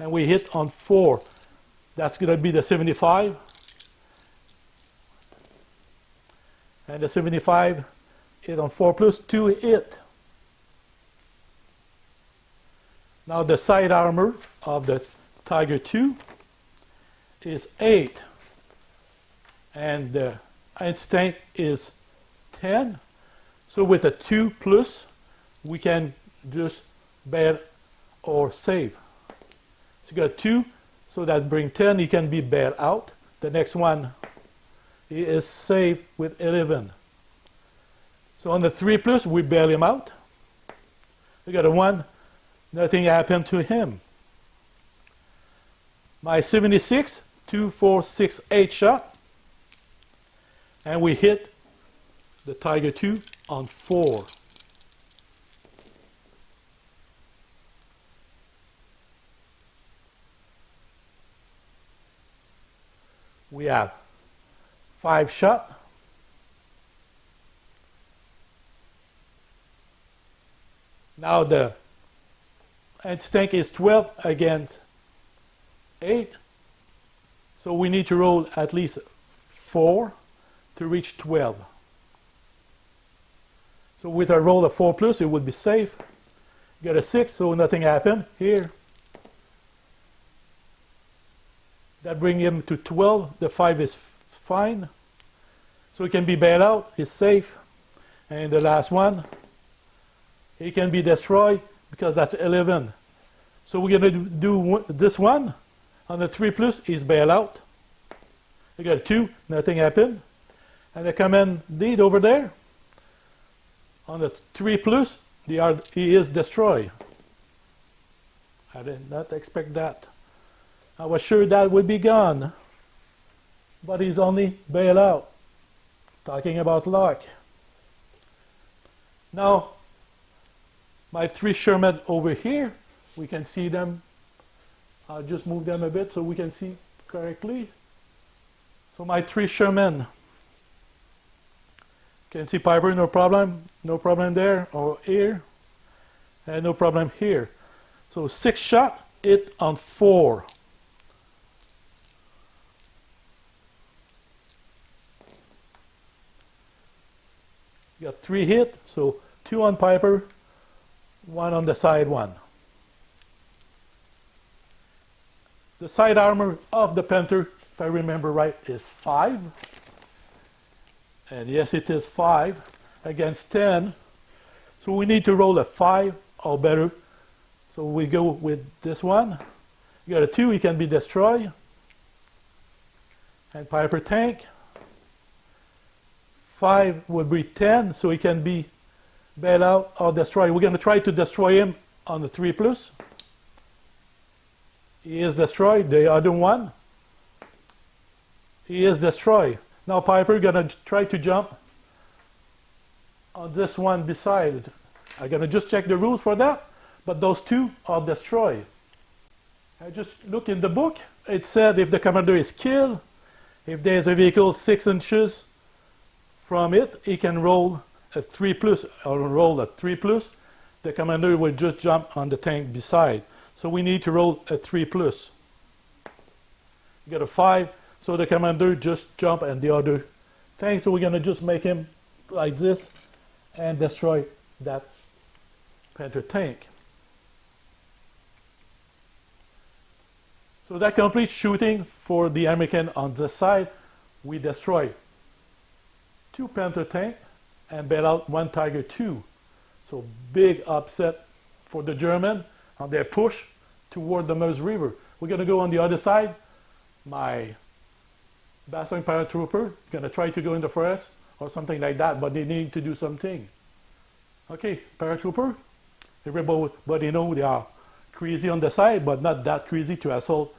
and we hit on 4. That's going to be the 75. And the 75 hit on 4 plus 2 hit. Now the side armor of the Tiger II is 8. And the anti-tank is 10. So with a 2 plus, we can just bail or save. So you got 2, so that brings 10, he can be bailed out. The next one he is saved with 11. So on the 3 plus, we bail him out. We got a 1, nothing happened to him. My 76, 2, 4, 6, 8 shot. And we hit the Tiger II on 4. We have 5 shot. Now the anti-tank is 12 against 8. So we need to roll at least 4 to reach 12. So with a roll of 4 plus, it would be safe. Got a 6, so nothing happened here. That brings him to 12. The 5 is fine. So he can be bailed out. He's safe. And the last one, he can be destroyed because that's 11. So we're going to do this one. On the 3 plus, he's bailed out. We got a 2, nothing happened. And the command lead over there, on the 3 plus, he is destroyed. I did not expect that. I was sure that would be gone. But he's only bailed out. Talking about luck. Now, my 3 Sherman over here, we can see them. I'll just move them a bit so we can see correctly. So my 3 Sherman. Can see Peiper, no problem. No problem there or here. And no problem here. So 6 shot, hit on 4. You got 3 hit, so 2 on Peiper, 1 on the side one. The side armor of the Panther, if I remember right, is 5. And yes, it is 5 against 10. So we need to roll a 5 or better. So we go with this one. You got a 2, he can be destroyed. And Peiper tank. 5 would be 10, so he can be bailed out or destroyed. We're going to try to destroy him on the 3 plus. He is destroyed. The other one, he is destroyed. Now Peiper going to try to jump on this one beside. I'm going to just check the rules for that, but those 2 are destroyed. I just look in the book. It said if the commander is killed, if there's a vehicle 6 inches from it, he can roll a 3 plus or roll a 3 plus. The commander will just jump on the tank beside. So we need to roll a 3 plus. You got a 5, so the commander just jump and the other tank. So we're going to just make him like this and destroy that Panther tank. So that completes shooting for the American on this side. We destroy 2 Panther tank and bail out 1 Tiger II. So big upset for the German on their push toward the Meuse River. We're going to go on the other side. My Bastogne paratrooper going to try to go in the forest or something like that, but they need to do something. Okay, paratrooper. Everybody know they are crazy on the side, but not that crazy to assault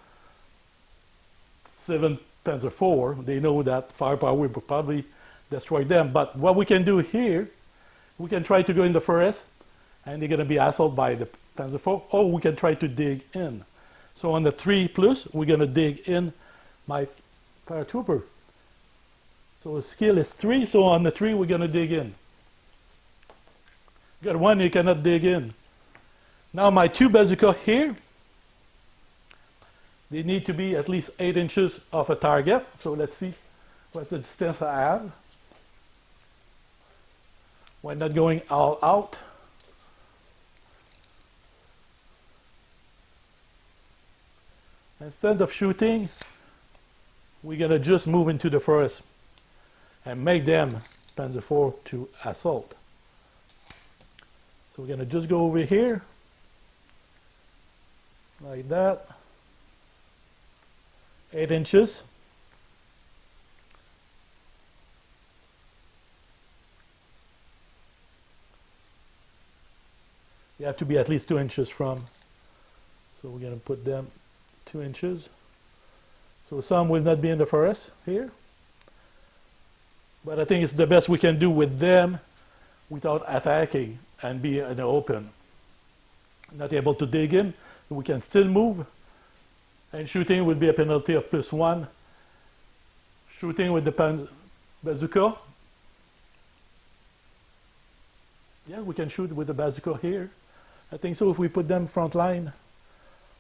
7 Panzer IV. They know that firepower will probably destroy them. But what we can do here, we can try to go in the forest, and they're going to be assaulted by the Panzer IV, or we can try to dig in. So on the 3 plus, we're going to dig in my paratrooper. So skill is 3, so on the 3, we're going to dig in. Got 1, you cannot dig in. Now my 2 bazooka here, They need to be at least 8 inches off a target. So let's see what's the distance I have. We're not going all out. Instead of shooting, we're going to just move into the forest and make them Panzer IV to assault. So we're going to just go over here, like that, 8 inches. You have to be at least 2 inches from, so we're going to put them 2 inches. So some will not be in the forest here, but I think it's the best we can do with them without attacking and be in the open. Not able to dig in, we can still move, and shooting would be a penalty of +1. Shooting with the bazooka. Yeah, we can shoot with the bazooka here. I think so. If we put them front line,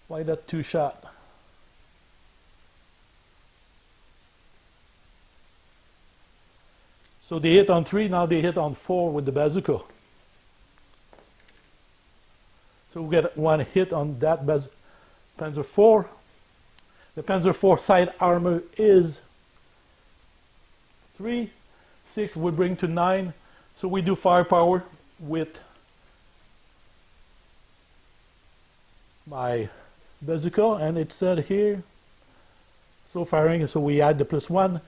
why not 2 shot? So they hit on 3, now they hit on 4 with the bazooka. So we get 1 hit on that Panzer IV. The Panzer IV side armor is 3. 6 would bring to 9. So we do firepower with my bazooka, and it said here, so firing, so we add the +1,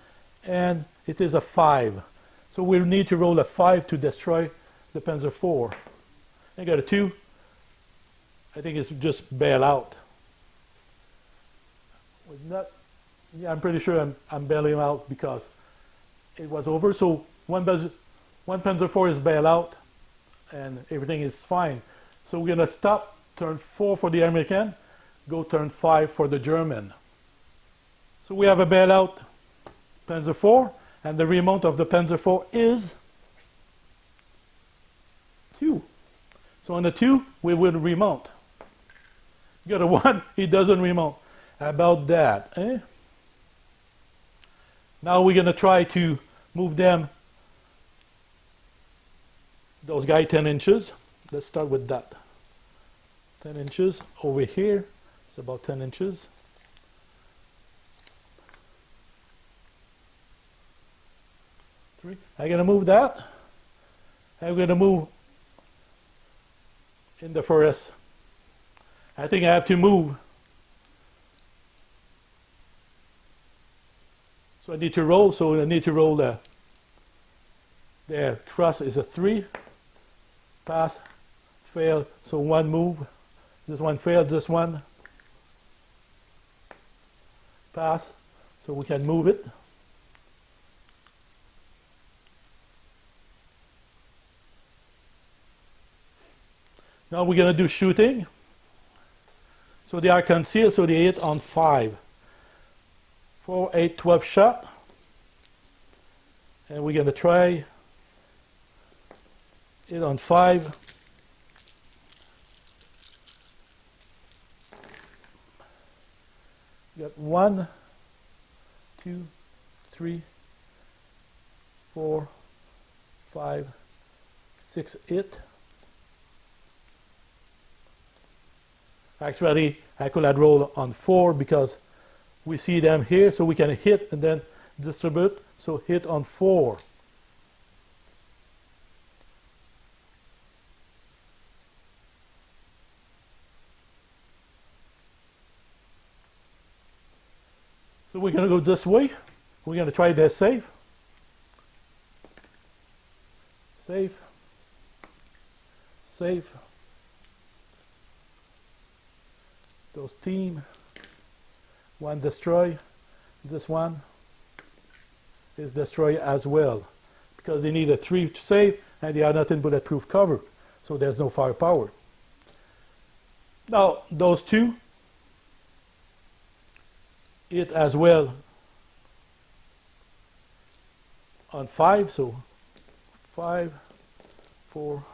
and it is a 5. So we'll need to roll a 5 to destroy the Panzer IV. I got a 2. I think it's just bail out. Not, yeah, I'm pretty sure I'm bailing out because it was over. So one Panzer IV is bail out, and everything is fine. So we're gonna stop, turn 4 for the American, go turn 5 for the German. So we have a bailout Panzer IV, and the remount of the Panzer IV is 2. So on the 2, we will remount. You got a 1, he doesn't remount. About that, eh? Now we're going to try to move them, those guys 10 inches. Let's start with that. 10 inches over here. It's about 10 inches. I'm going to move that. I'm going to move in the forest. I think I have to move. So I need to roll. So I need to roll there. Cross is a 3. Pass. Fail. So 1 move. This one failed. This one. Pass. So we can move it. Now we're going to do shooting. So they are concealed, so they hit on 5. 4, 8, 12 shot. And we're going to try it on 5. Got 1, 2, 3, 4, 5, 6 hit. Actually, I could have rolled on 4 because we see them here, so we can hit and then distribute. So hit on 4. So we're going to go this way. We're going to try this safe. Safe. Safe. Those team. 1 destroy. This one is destroy as well because they need a 3 to save and they are not in bulletproof cover, so there's no firepower. Now those 2 hit as well on 5, so 5, 4,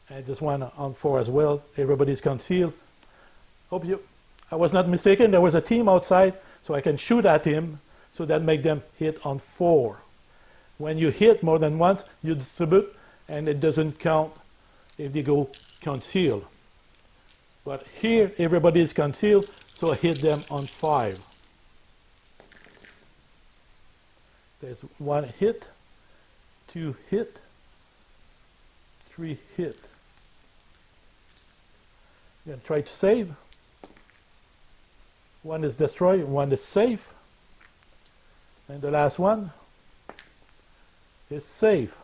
and this one on 4 as well. Everybody's concealed. I was not mistaken, there was a team outside, so I can shoot at him, so that make them hit on 4. When you hit more than once, you distribute, and it doesn't count if they go concealed. But here, everybody is concealed, so I hit them on 5. There's 1 hit, 2 hit, 3 hit. I'm going to try to save. 1 is destroyed, 1 is safe. And the last one is safe.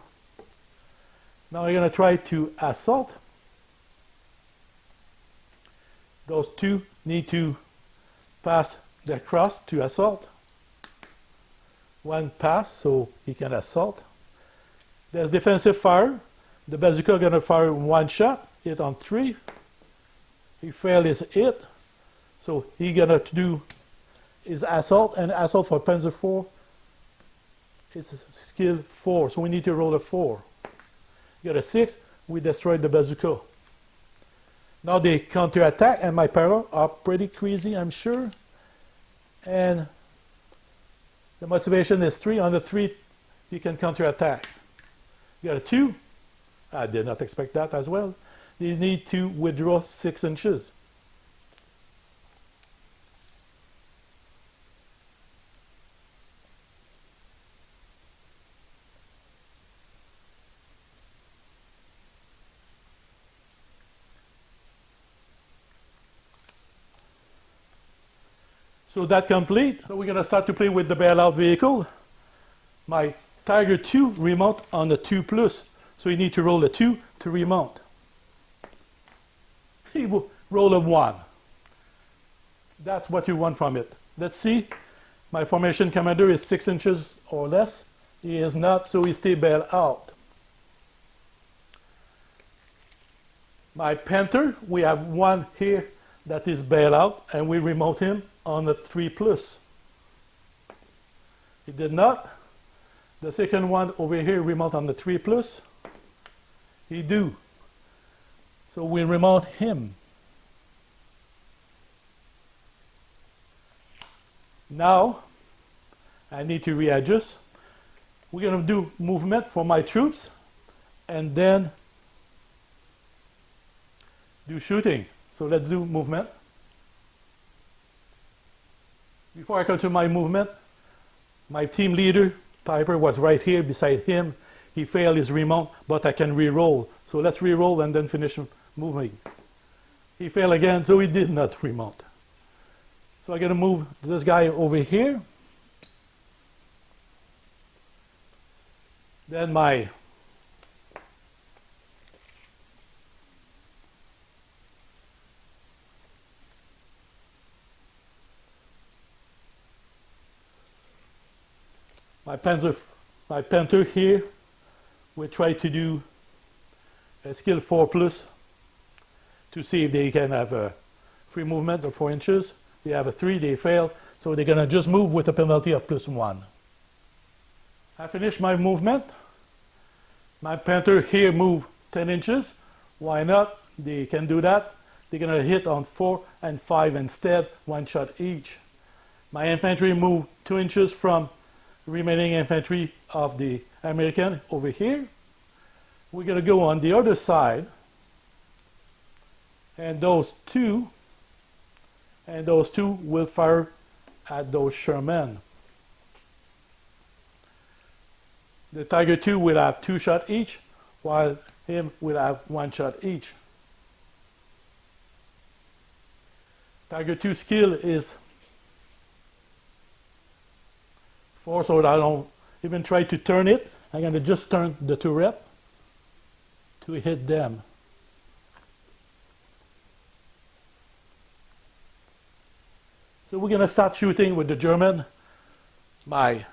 Now I'm going to try to assault. Those 2 need to pass the cross to assault. 1 pass, so he can assault. There's defensive fire. The bazooka going to fire 1 shot, hit on 3. He failed his hit, so he going to do his assault, and assault for Panzer IV is skill 4, so we need to roll a 4. You got a 6, we destroyed the bazooka. Now they counterattack, and my Peiper are pretty crazy, I'm sure. And the motivation is 3. On the 3, you can counterattack. You got a 2. I did not expect that as well. You need to withdraw 6 inches. So that complete. So we're going to start to play with the bailout vehicle. My Tiger 2 remount on the 2+. So you need to roll a 2 to remount. He will roll a 1. That's what you want from it. Let's see. My formation commander is 6 inches or less. He is not, so he stays bail out. My Panther, we have 1 here that is bail out, and we remote him on the 3+. He did not. The second one over here remote on the 3+. He do. So we remote him. Now I need to readjust. We're going to do movement for my troops and then do shooting. So let's do movement. Before I come to my movement, my team leader, Peiper, was right here beside him. He failed his remount, but I can re-roll. So let's re-roll and then finish moving. He failed again, so he did not remount. So I'm going to move this guy over here. Then my Panther here, we try to do a skill 4+ to see if they can have a free movement of 4 inches. They have a 3, they fail, so they're going to just move with a penalty of +1. I finished my movement. My Panther here move 10 inches. Why not? They can do that. They're going to hit on 4 and 5 instead, 1 shot each. My infantry move 2 inches from remaining infantry of the American over here. We're going to go on the other side, and those two will fire at those Sherman. The Tiger 2 will have 2 shots each, while him will have 1 shot each. Tiger 2 skill is 4, so I don't even try to turn it. I'm going to just turn the turret to hit them. So we're going to start shooting with the German. My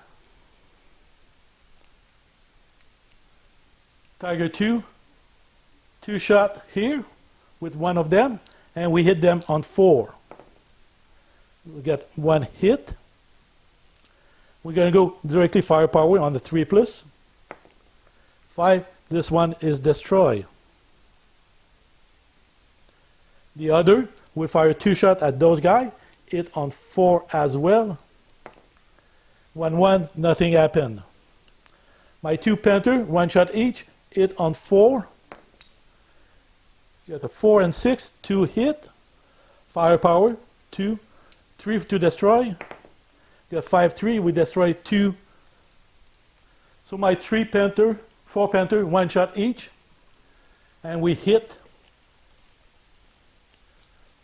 Tiger 2, 2 shot here with one of them, and we hit them on 4. We get 1 hit. We're going to go directly firepower on the 3+. 5, this one is destroyed. The other, We fire 2 shots at those guys. Hit on 4 as well. 1-1, nothing happened. My 2 Panther, 1 shot each. Hit on 4. You got a 4 and 6, 2 hit. Firepower, 2. 3 to destroy. You got 5-3, we destroy 2. So my 3 Panther, 4 Panther, 1 shot each. And we hit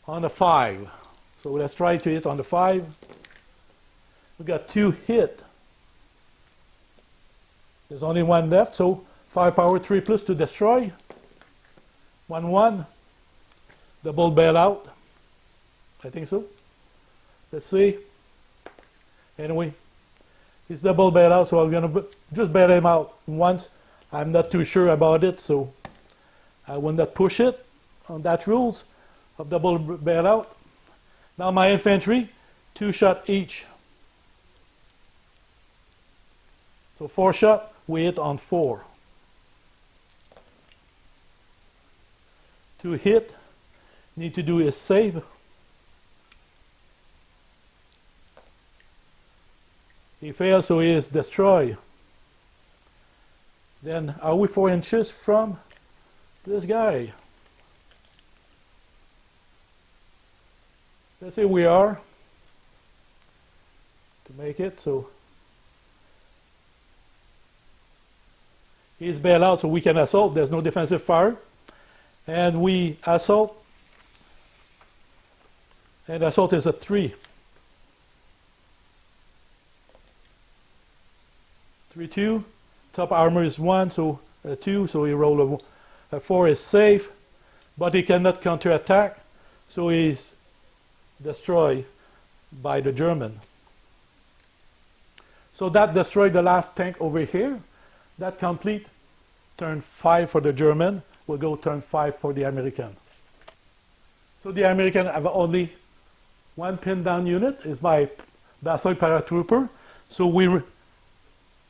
on the 5. So let's try to hit on the 5. We got 2 hit. There's only 1 left, so firepower 3 plus to destroy. 1-1. Double bailout. I think so. Let's see. Anyway, it's double bailout, so I'm gonna just bail him out once. I'm not too sure about it, so I will not push it on that rules of double bailout. Now my infantry, 2 shot each. So 4 shot, we hit on 4. 2 hit, need to do is save. He fails, so he is destroyed. Then are we 4 inches from this guy? Let's say we are to make it. So he's bailed out, so we can assault. There's no defensive fire, and we assault. And assault is a 3. 3-2. Top armor is 1, so a 2. So he roll a 4 is safe, but he cannot counterattack, so he's destroyed by the German. So that destroyed the last tank over here. That complete turn 5 for the German. We'll go turn 5 for the American. So the American have only 1 pin down unit. Is my Bastogne paratrooper. So we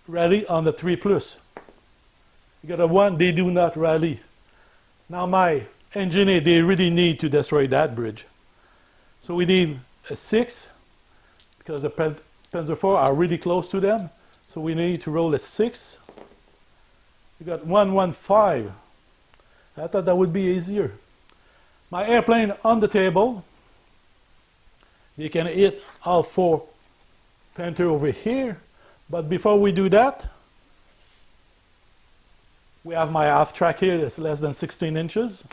rally on the 3 plus. You got a 1, they do not rally. Now my engineer, they really need to destroy that bridge. So we need a 6, because the Panzer IV are really close to them. So we need to roll a 6. We got 1-1-5. I thought that would be easier. My airplane on the table. You can hit all 4 Panther over here. But before we do that, we have my half track here that's less than 16 inches.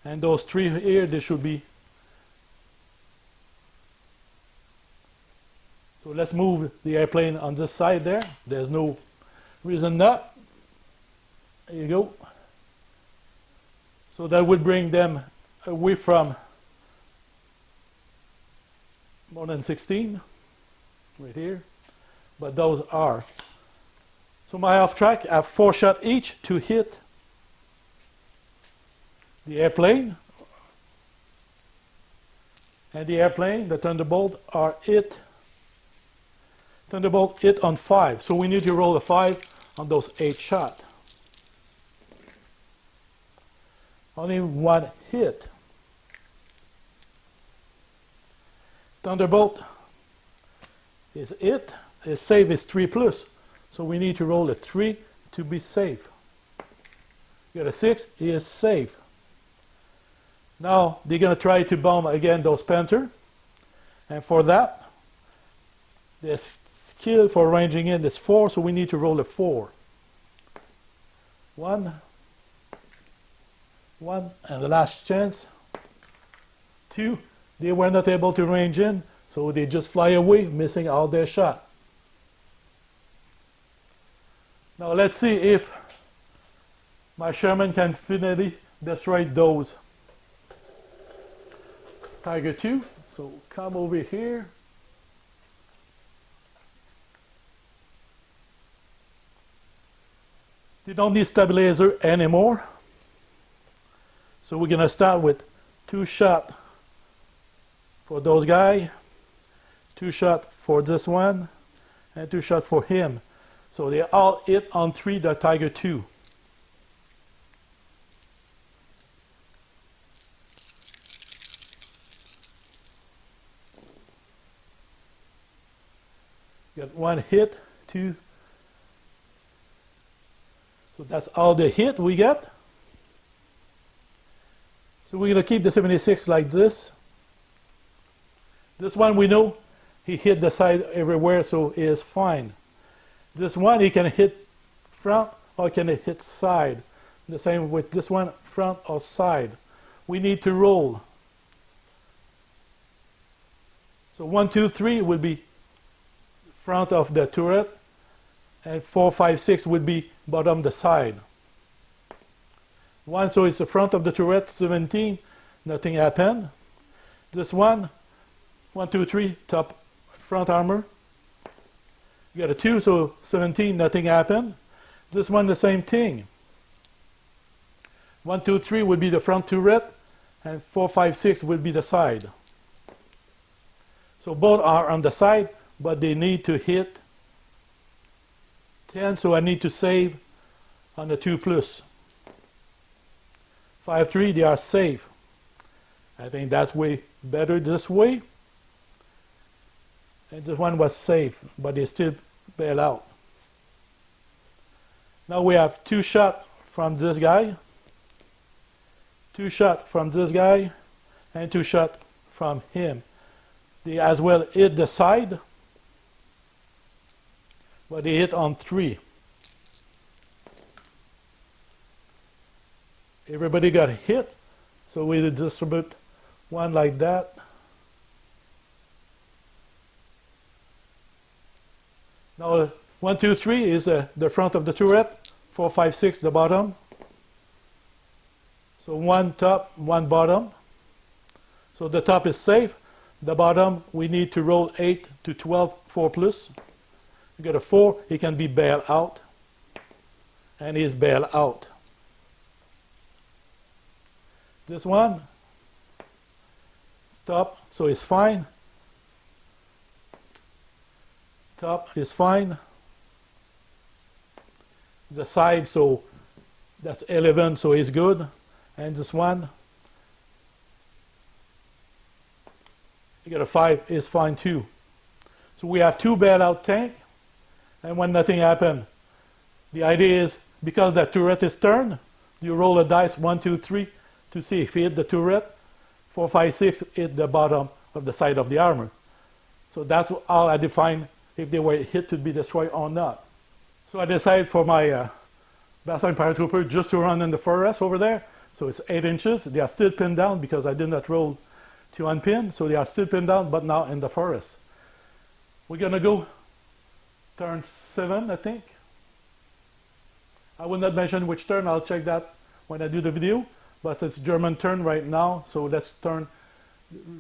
And those 3 here, they should be. So let's move the airplane on this side there. There's no reason not. There you go. So that would bring them away from more than 16, right here. But those are. So my off track, I have 4 shots each to hit the airplane. And the airplane, the Thunderbolt, are hit. Thunderbolt hit on 5. So we need to roll a 5 on those 8 shots. Only 1 hit. Thunderbolt is hit. His save is 3 plus. So we need to roll a 3 to be safe. You got a 6, he is safe. Now they're going to try to bomb again those Panther. And for that, the skill for ranging in is 4, so we need to roll a 4. 1, and the last chance. 2, they were not able to range in, so they just fly away, missing all their shot. Now let's see if my Sherman can finally destroy those Tiger II. So come over here. They don't need stabilizer anymore. So we're going to start with 2 shots for those guys, 2 shots for this one, and 2 shots for him. So they all hit on 3 the Tiger II. Got one hit, two. So that's all the hit we get. So we're going to keep the 76 like this. This one we know he hit the side everywhere, so it is fine. This one he can hit front or can hit side. The same with this one, front or side. We need to roll. So 1, 2, 3 will be front of the turret, and 4, 5, 6 would be bottom the side. 1, so it's the front of the turret, 17, nothing happened. This one, 1, 2, 3, top front armor. You got a 2, so 17, nothing happened. This one, the same thing. 1, 2, 3 would be the front turret, and 4, 5, 6 would be the side. So both are on the side, but they need to hit 10, so I need to save on the 2 plus. 5, 3, they are safe. I think that's way better this way. And this one was safe, but they still bail out. Now we have 2 shots from this guy, 2 shots from this guy, and 2 shots from him. They as well hit the side, but they hit on 3. Everybody got hit, so we distribute one like that. Now 1, 2, 3 is the front of the turret, 4, 5, 6 the bottom. So 1 top, 1 bottom. So the top is safe. The bottom, we need to roll 8 to 12, 4 plus. You get a 4, he can be bailed out. And he's bailed out. This one, top, so it's fine. Top is fine. The side, so that's 11, so it's good. And this one, you get a 5, is fine too. So we have 2 bailout tank, and when nothing happened, the idea is because the turret is turned, you roll a dice 1, 2, 3 to see if you hit the turret. 4, 5, 6 hit the bottom of the side of the armor. So that's how I define if they were hit to be destroyed or not. So I decided for my Bastogne Paratrooper just to run in the forest over there. So it's 8 inches. They are still pinned down because I did not roll to unpin. So they are still pinned down, but now in the forest. We're going to go turn 7, I think. I will not mention which turn. I'll check that when I do the video. But it's German turn right now. So let's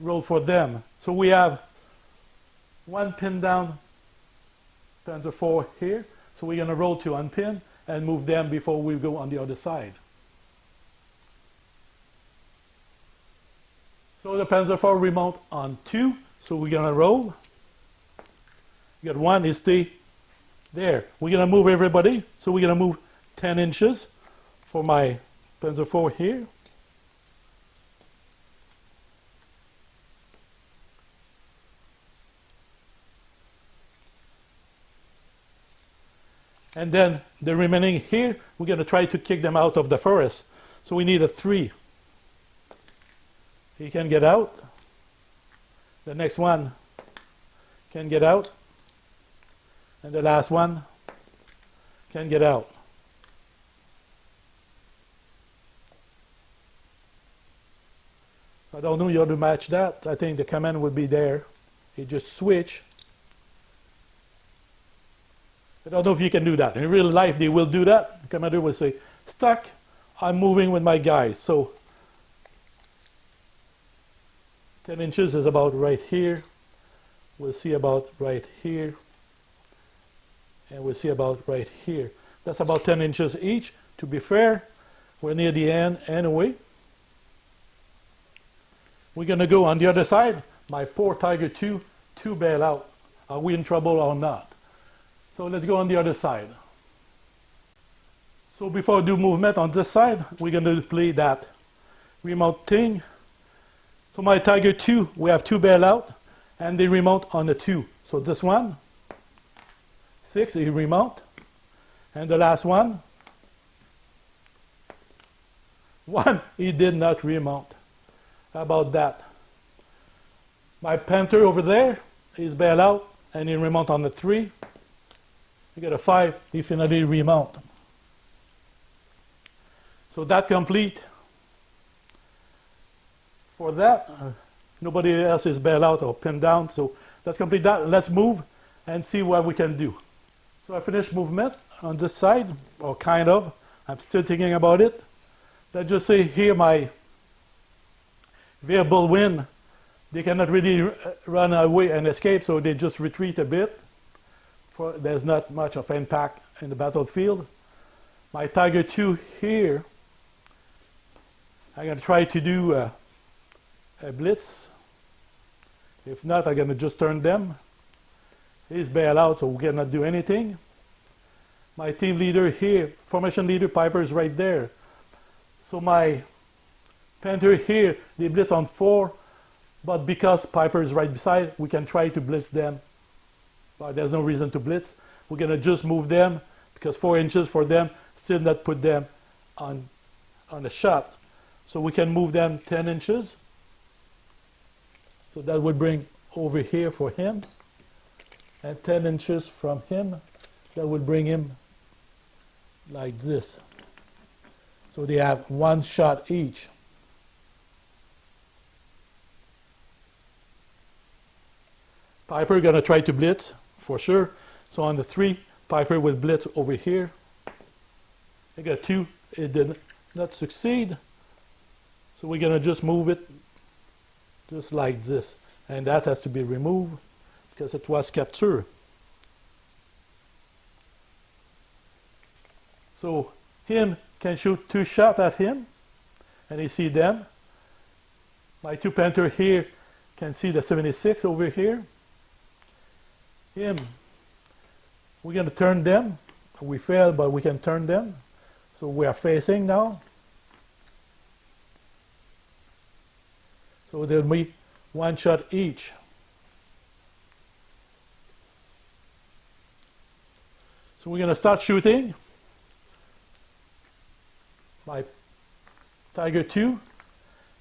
roll for them. So we have 1 pin down Panzer 4 here. So we're going to roll to unpin and move them before we go on the other side. So the Panzer 4 remount on 2. So we're going to roll. You got 1, is stay there. We're going to move everybody. So we're going to move 10 inches for my Panzer 4 here. And then the remaining here, we're going to try to kick them out of the forest. So we need a 3. He can get out. The next one can get out. And the last one can get out. I don't know how to match that. I think the command would be there. You just switch. I don't know if you can do that. In real life, they will do that. The commander will say, stuck, I'm moving with my guys. So 10 inches is about right here. We'll see about right here. And we'll see about right here. That's about 10 inches each. To be fair, we're near the end anyway. We're going to go on the other side. My poor Tiger 2 bail out. Are we in trouble or not? So let's go on the other side. So before I do movement on this side, we're going to play that remote thing. So my Tiger 2, we have 2 bailout, and they remote on the 2. So this one, 6, he remount. And the last one, 1, he did not remount. How about that? My Panther over there, he's bail out, and he remount on the 3. You get a 5, he finally remount. So that complete. For that, nobody else is bail out or pinned down, so let's complete that. Let's move and see what we can do. So I finished movement on this side, or kind of. I'm still thinking about it. Let's just say here my variable wind, they cannot really run away and escape, so they just retreat a bit. There's not much of impact in the battlefield. My Tiger II here, I'm going to try to do a blitz. If not, I'm going to just turn them. He's bail out, so we cannot do anything. My team leader here, formation leader Peiper is right there. So my Panther here, they blitz on 4, but because Peiper is right beside, we can try to blitz them. But there's no reason to blitz. We're going to just move them because 4 inches for them still not put them on the shot. So we can move them 10 inches. So that would bring over here for him. And 10 inches from him, that would bring him like this. So they have 1 shot each. Peiper going to try to blitz for sure. So on the 3, Peiper will blitz over here. I got 2, it did not succeed. So we're going to just move it just like this. And that has to be removed because it was captured. So him can shoot 2 shots at him, and he see them. My 2 Panther here can see the 76 over here. Him, we're going to turn them. We failed, but we can turn them. So we are facing now. So there'll be 1 shot each. So we're going to start shooting. My Tiger II,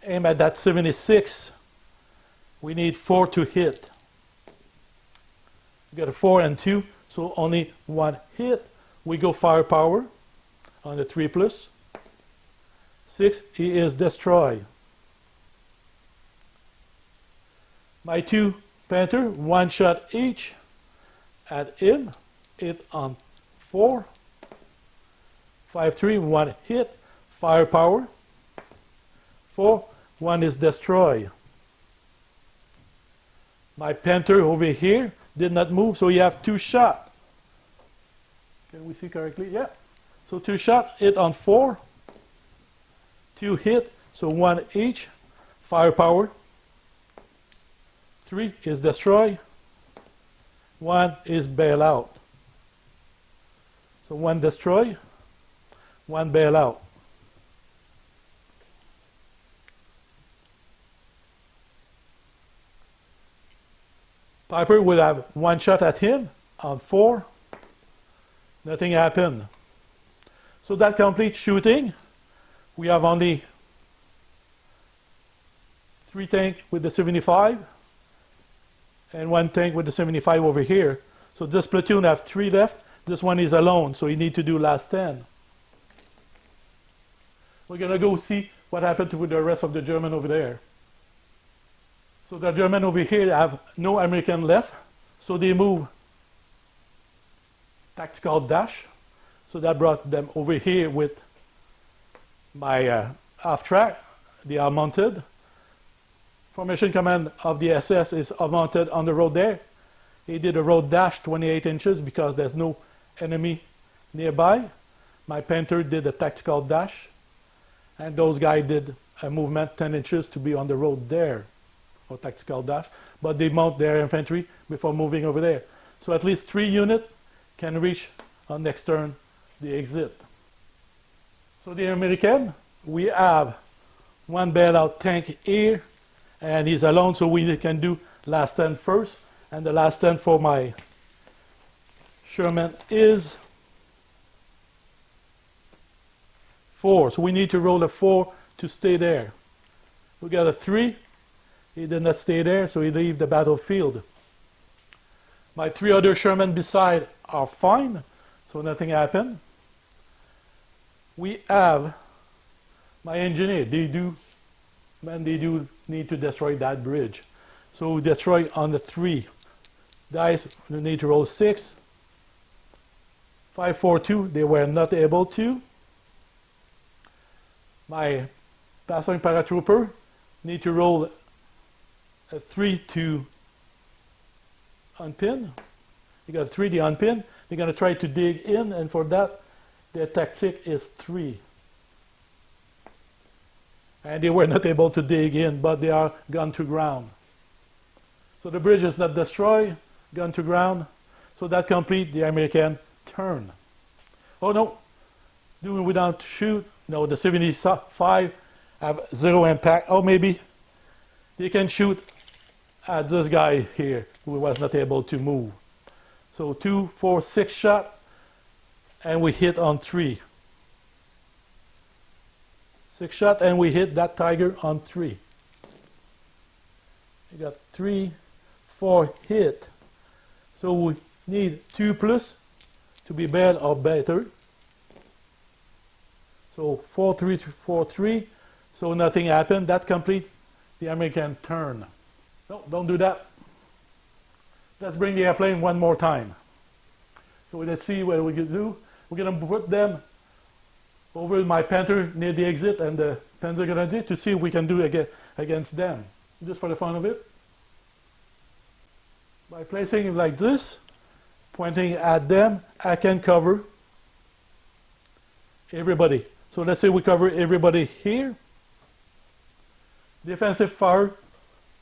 aim at that 76. We need 4 to hit. We got a 4 and 2, so only 1 hit. We go firepower on the 3+. 6, he is destroyed. My 2 Panther, 1 shot each at him. Hit on 4. 5-3, 1 hit. Firepower. 4, 1 is destroyed. My Panther over here did not move, so you have 2 shots. Can we see correctly? Yeah. So 2 shots, hit on 4. 2 hit, so 1 each. Firepower. 3 is destroyed. 1 is bail out. So 1 destroy, 1 bail out. Peiper will have 1 shot at him on 4. Nothing happened. So that completes shooting. We have only 3 tanks with the 75 and 1 tank with the 75 over here. So this platoon have 3 left. This one is alone, so you need to do last 10. We're going to go see what happened to the rest of the German over there. So the German over here have no American left, so they move tactical dash. So that brought them over here with my half track. They are mounted. Formation command of the SS is mounted on the road there. He did a road dash 28 inches because there's no enemy nearby. My Panther did a tactical dash, and those guys did a movement 10 inches to be on the road there, or tactical dash, but they mount their infantry before moving over there. So at least 3 units can reach on next turn the exit. So the American, we have 1 bailout tank here, and he's alone, so we can do last 10 first, and the last 10 for my Sherman is 4. So we need to roll a 4 to stay there. We got a 3. He did not stay there, so he leave the battlefield. My 3 other Sherman beside are fine, so nothing happened. We have my engineer. They do need to destroy that bridge. So we destroy on the 3. Dice, we need to roll 6. 5, 4, 2. They were not able to. My Bastogne paratrooper need to roll a 3 to unpin. You got a 3 to unpin. They're going to try to dig in, and for that, their tactic is 3. And they were not able to dig in, but they are gun to ground. So the bridge is not destroyed, gun to ground. So that completes the American turn. Oh no, doing without shoot. No, the 75 have 0 impact. Oh, maybe they can shoot at this guy here who was not able to move. So 2, 4, 6 shot, and we hit on 3. 6 shot, and we hit that tiger on 3. You got 3, 4 hit. So we need 2 plus to be bad or better. So 4, 3, 4, 3. So nothing happened. That completes the American turn. No, don't do that. Let's bring the airplane one more time. So let's see what we can do. We're going to put them over my Panther near the exit and the Panzer Grenadier to see if we can do it against them. Just for the fun of it. By placing it like this, pointing at them, I can cover everybody. So let's say we cover everybody here. Defensive fire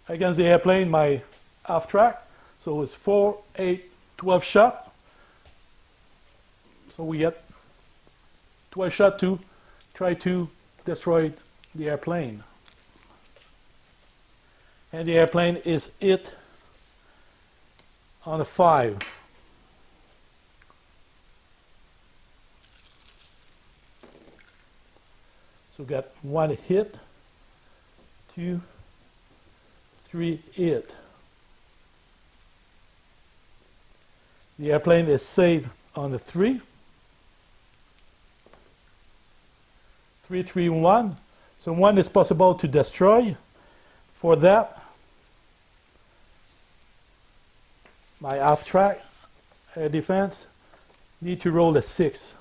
against the airplane, my half track. So it's 4, 8, 12 shot. So we get 12 shot to try to destroy the airplane. And the airplane is hit on a 5. So we got 1 hit, 2, 3 hit. The airplane is saved on the 3. 3, 3, 1. So 1 is possible to destroy. For that, my half track air defense need to roll a 6.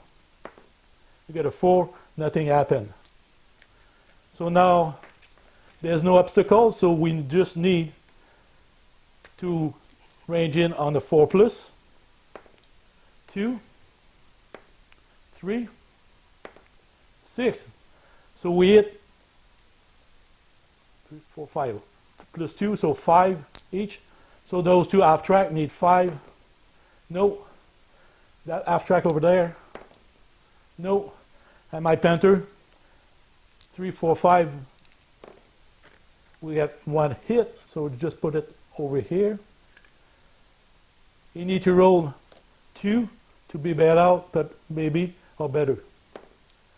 You get a 4, nothing happened. So now there's no obstacle, so we just need to range in on the 4 plus. 2, 3, 6. So we hit 3, 4, 5 plus 2, so 5 each. So those 2 half track need 5. No. That half track over there. No. And my Panther 3, 4, 5. We got 1 hit, so just put it over here. You need to roll 2 to be bailed out, but maybe or better.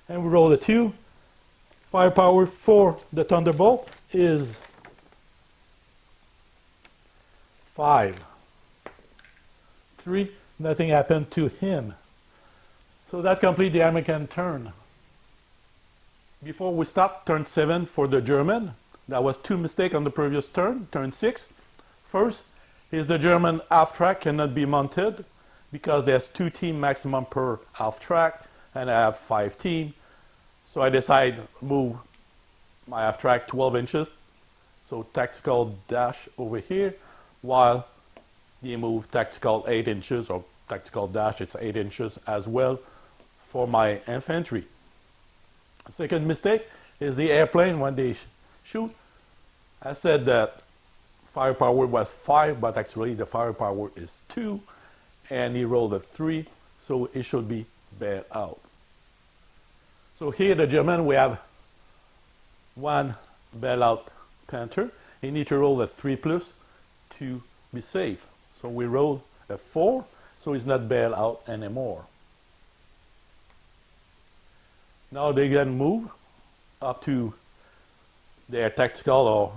And we roll a 2. Firepower for the Thunderbolt is 5. 3. Nothing happened to him. So that completes the American turn. Before we stop, turn 7 for the German. That was 2 mistakes on the previous turn, turn 6. First is the German half track cannot be mounted because there's 2 team maximum per half track, and I have 5 team. So I decide to move my half track 12 inches. So tactical dash over here, while they move tactical 8 inches, or tactical dash, it's 8 inches as well for my infantry. Second mistake is the airplane when they shoot. I said that firepower was 5, but actually the firepower is 2, and he rolled a 3, so it should be bailed out. So here the German, we have 1 bailout Panther. He need to roll a 3 plus to be safe. So we roll a 4, so it's not bailed out anymore. Now they can move up to their tactical or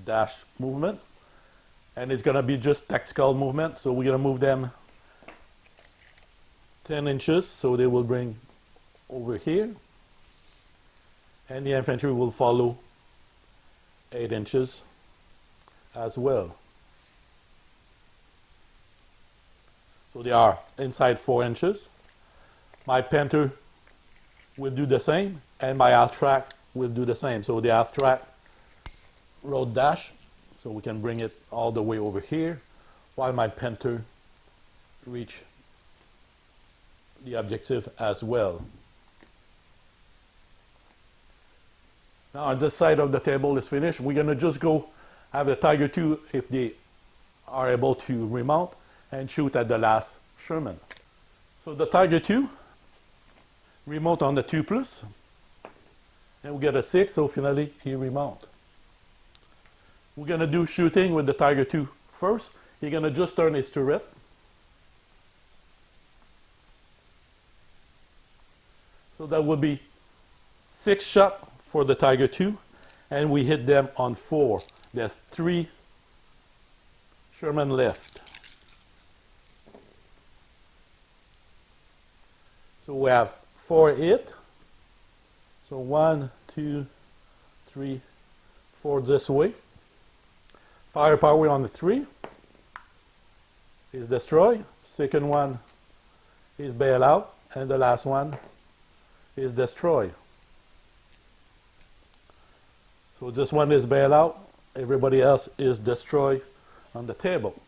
dash movement, and it's going to be just tactical movement, so we're going to move them 10 inches, so they will bring over here, and the infantry will follow 8 inches as well. So they are inside 4 inches. My Panther will do the same, and my half-track will do the same. So the half-track road dash, so we can bring it all the way over here, while my Panther reach the objective as well. Now on this side of the table is finished. We're going to just go have the Tiger II, if they are able to remount, and shoot at the last Sherman. So the Tiger II remount on the 2+, and we get a 6, so finally he remount. We're going to do shooting with the Tiger II first. He's going to just turn his turret. So that would be 6 shots for the Tiger II, and we hit them on 4. There's 3 Sherman left. So we have 4 hit. So 1, 2, 3, 4 this way. Firepower on the 3 is destroyed. Second one is bailed out, and the last one is destroyed. So this one is bailed out. Everybody else is destroyed on the table.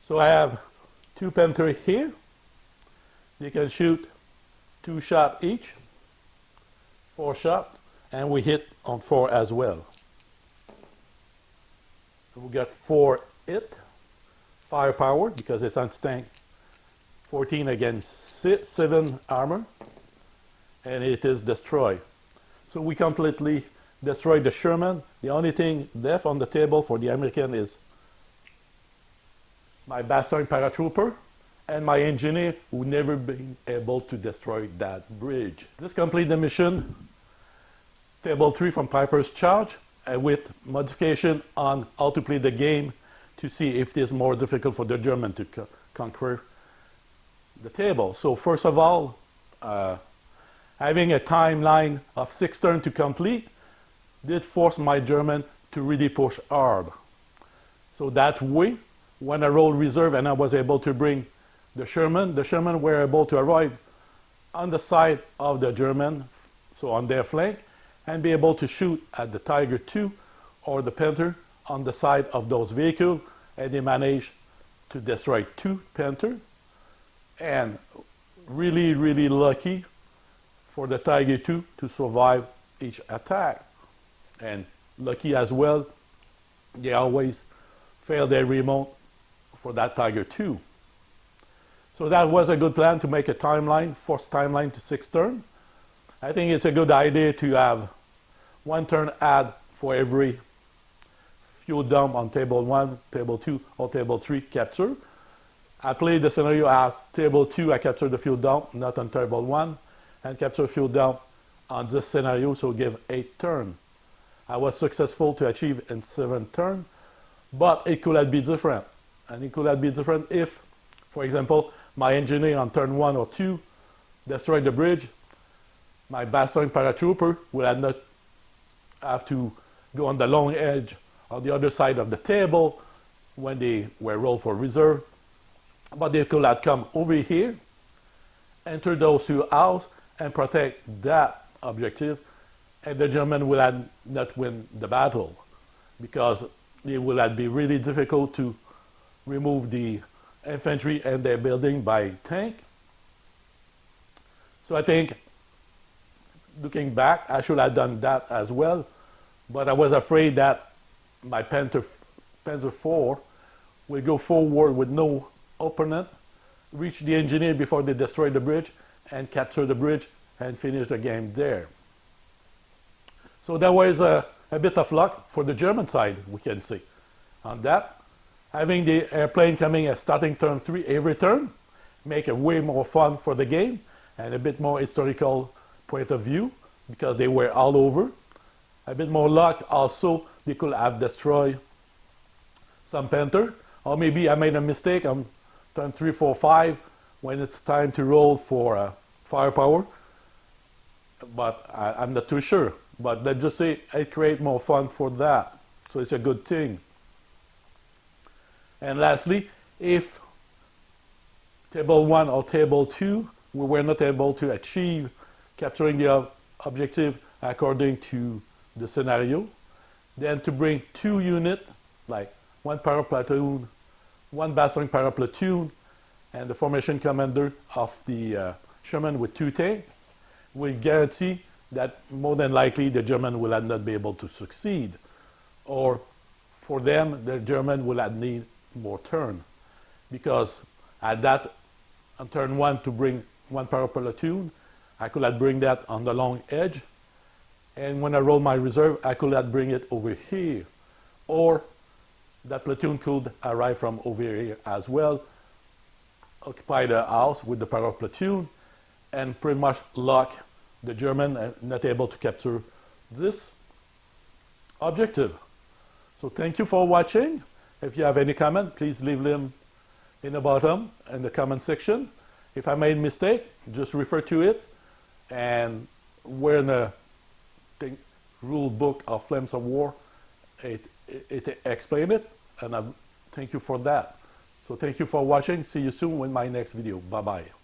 So I have 2 Panther here. They can shoot 2 shots each, 4 shots, and we hit on 4 as well. We got 4 hit. Firepower, because it's anti-tank, 14 against 7 armor, and it is destroyed. So we completely destroyed the Sherman. The only thing left on the table for the American is my Bastogne Paratrooper and my engineer, who never been able to destroy that bridge. This completes the mission. Table 3 from Peiper's charge, with modification on how to play the game to see if it is more difficult for the German to conquer the table. So first of all, having a timeline of 6 turns to complete did force my German to really push hard. So that way, when I rolled reserve and I was able to bring the Sherman were able to arrive on the side of the German, so on their flank, and be able to shoot at the Tiger II or the Panther on the side of those vehicles, and they managed to destroy 2 Panther. And really, really lucky for the Tiger II to survive each attack. And lucky as well, they always fail their remote for that Tiger II. So that was a good plan to make a timeline, force timeline to 6 turns. I think it's a good idea to have 1 turn add for every fuel dump on table 1, table 2, or table 3 capture. I played the scenario as table 2, I capture the fuel dump, not on table 1, and capture fuel dump on this scenario, so give 8 turns. I was successful to achieve in 7 turns, but it could have been different. And it could have been different if, for example, my engineer on turn 1 or 2 destroyed the bridge. My Bastogne Paratrooper would have not have to go on the long edge on the other side of the table when they were rolled for reserve. But they could have come over here, enter those 2 houses, and protect that objective, and the German will have not win the battle, because it will have been really difficult to remove the infantry and their building by tank. So I think, looking back, I should have done that as well, but I was afraid that my Panzer IV will go forward with no opponent, reach the engineer before they destroy the bridge, and capture the bridge and finish the game there. So there was a bit of luck for the German side, we can see. On that, having the airplane coming at starting turn 3 every turn, make it way more fun for the game, and a bit more historical point of view, because they were all over. A bit more luck, also, they could have destroyed some Panther, or maybe I made a mistake on turn 3, 4, 5, when it's time to roll for firepower, but I'm not too sure. But let's just say it creates more fun for that, so it's a good thing. And lastly, if table 1 or table 2, we were not able to achieve capturing the objective according to the scenario, then to bring 2 units, like 1 para platoon, 1 Bastogne para platoon, and the formation commander of the Sherman with 2 tanks, will guarantee that more than likely the German will not be able to succeed. Or for them, the German will need more turn. Because at that, on turn 1 to bring 1 para platoon, I could not bring that on the long edge. And when I roll my reserve, I could not bring it over here. Or that platoon could arrive from over here as well, occupy the house with the para platoon, and pretty much lock the German not able to capture this objective. So thank you for watching. If you have any comment, please leave them in the bottom in the comment section. If I made a mistake, just refer to it, and we're in a rule book of Flames of War. It explains it, and I thank you for that. So thank you for watching. See you soon with my next video. Bye bye.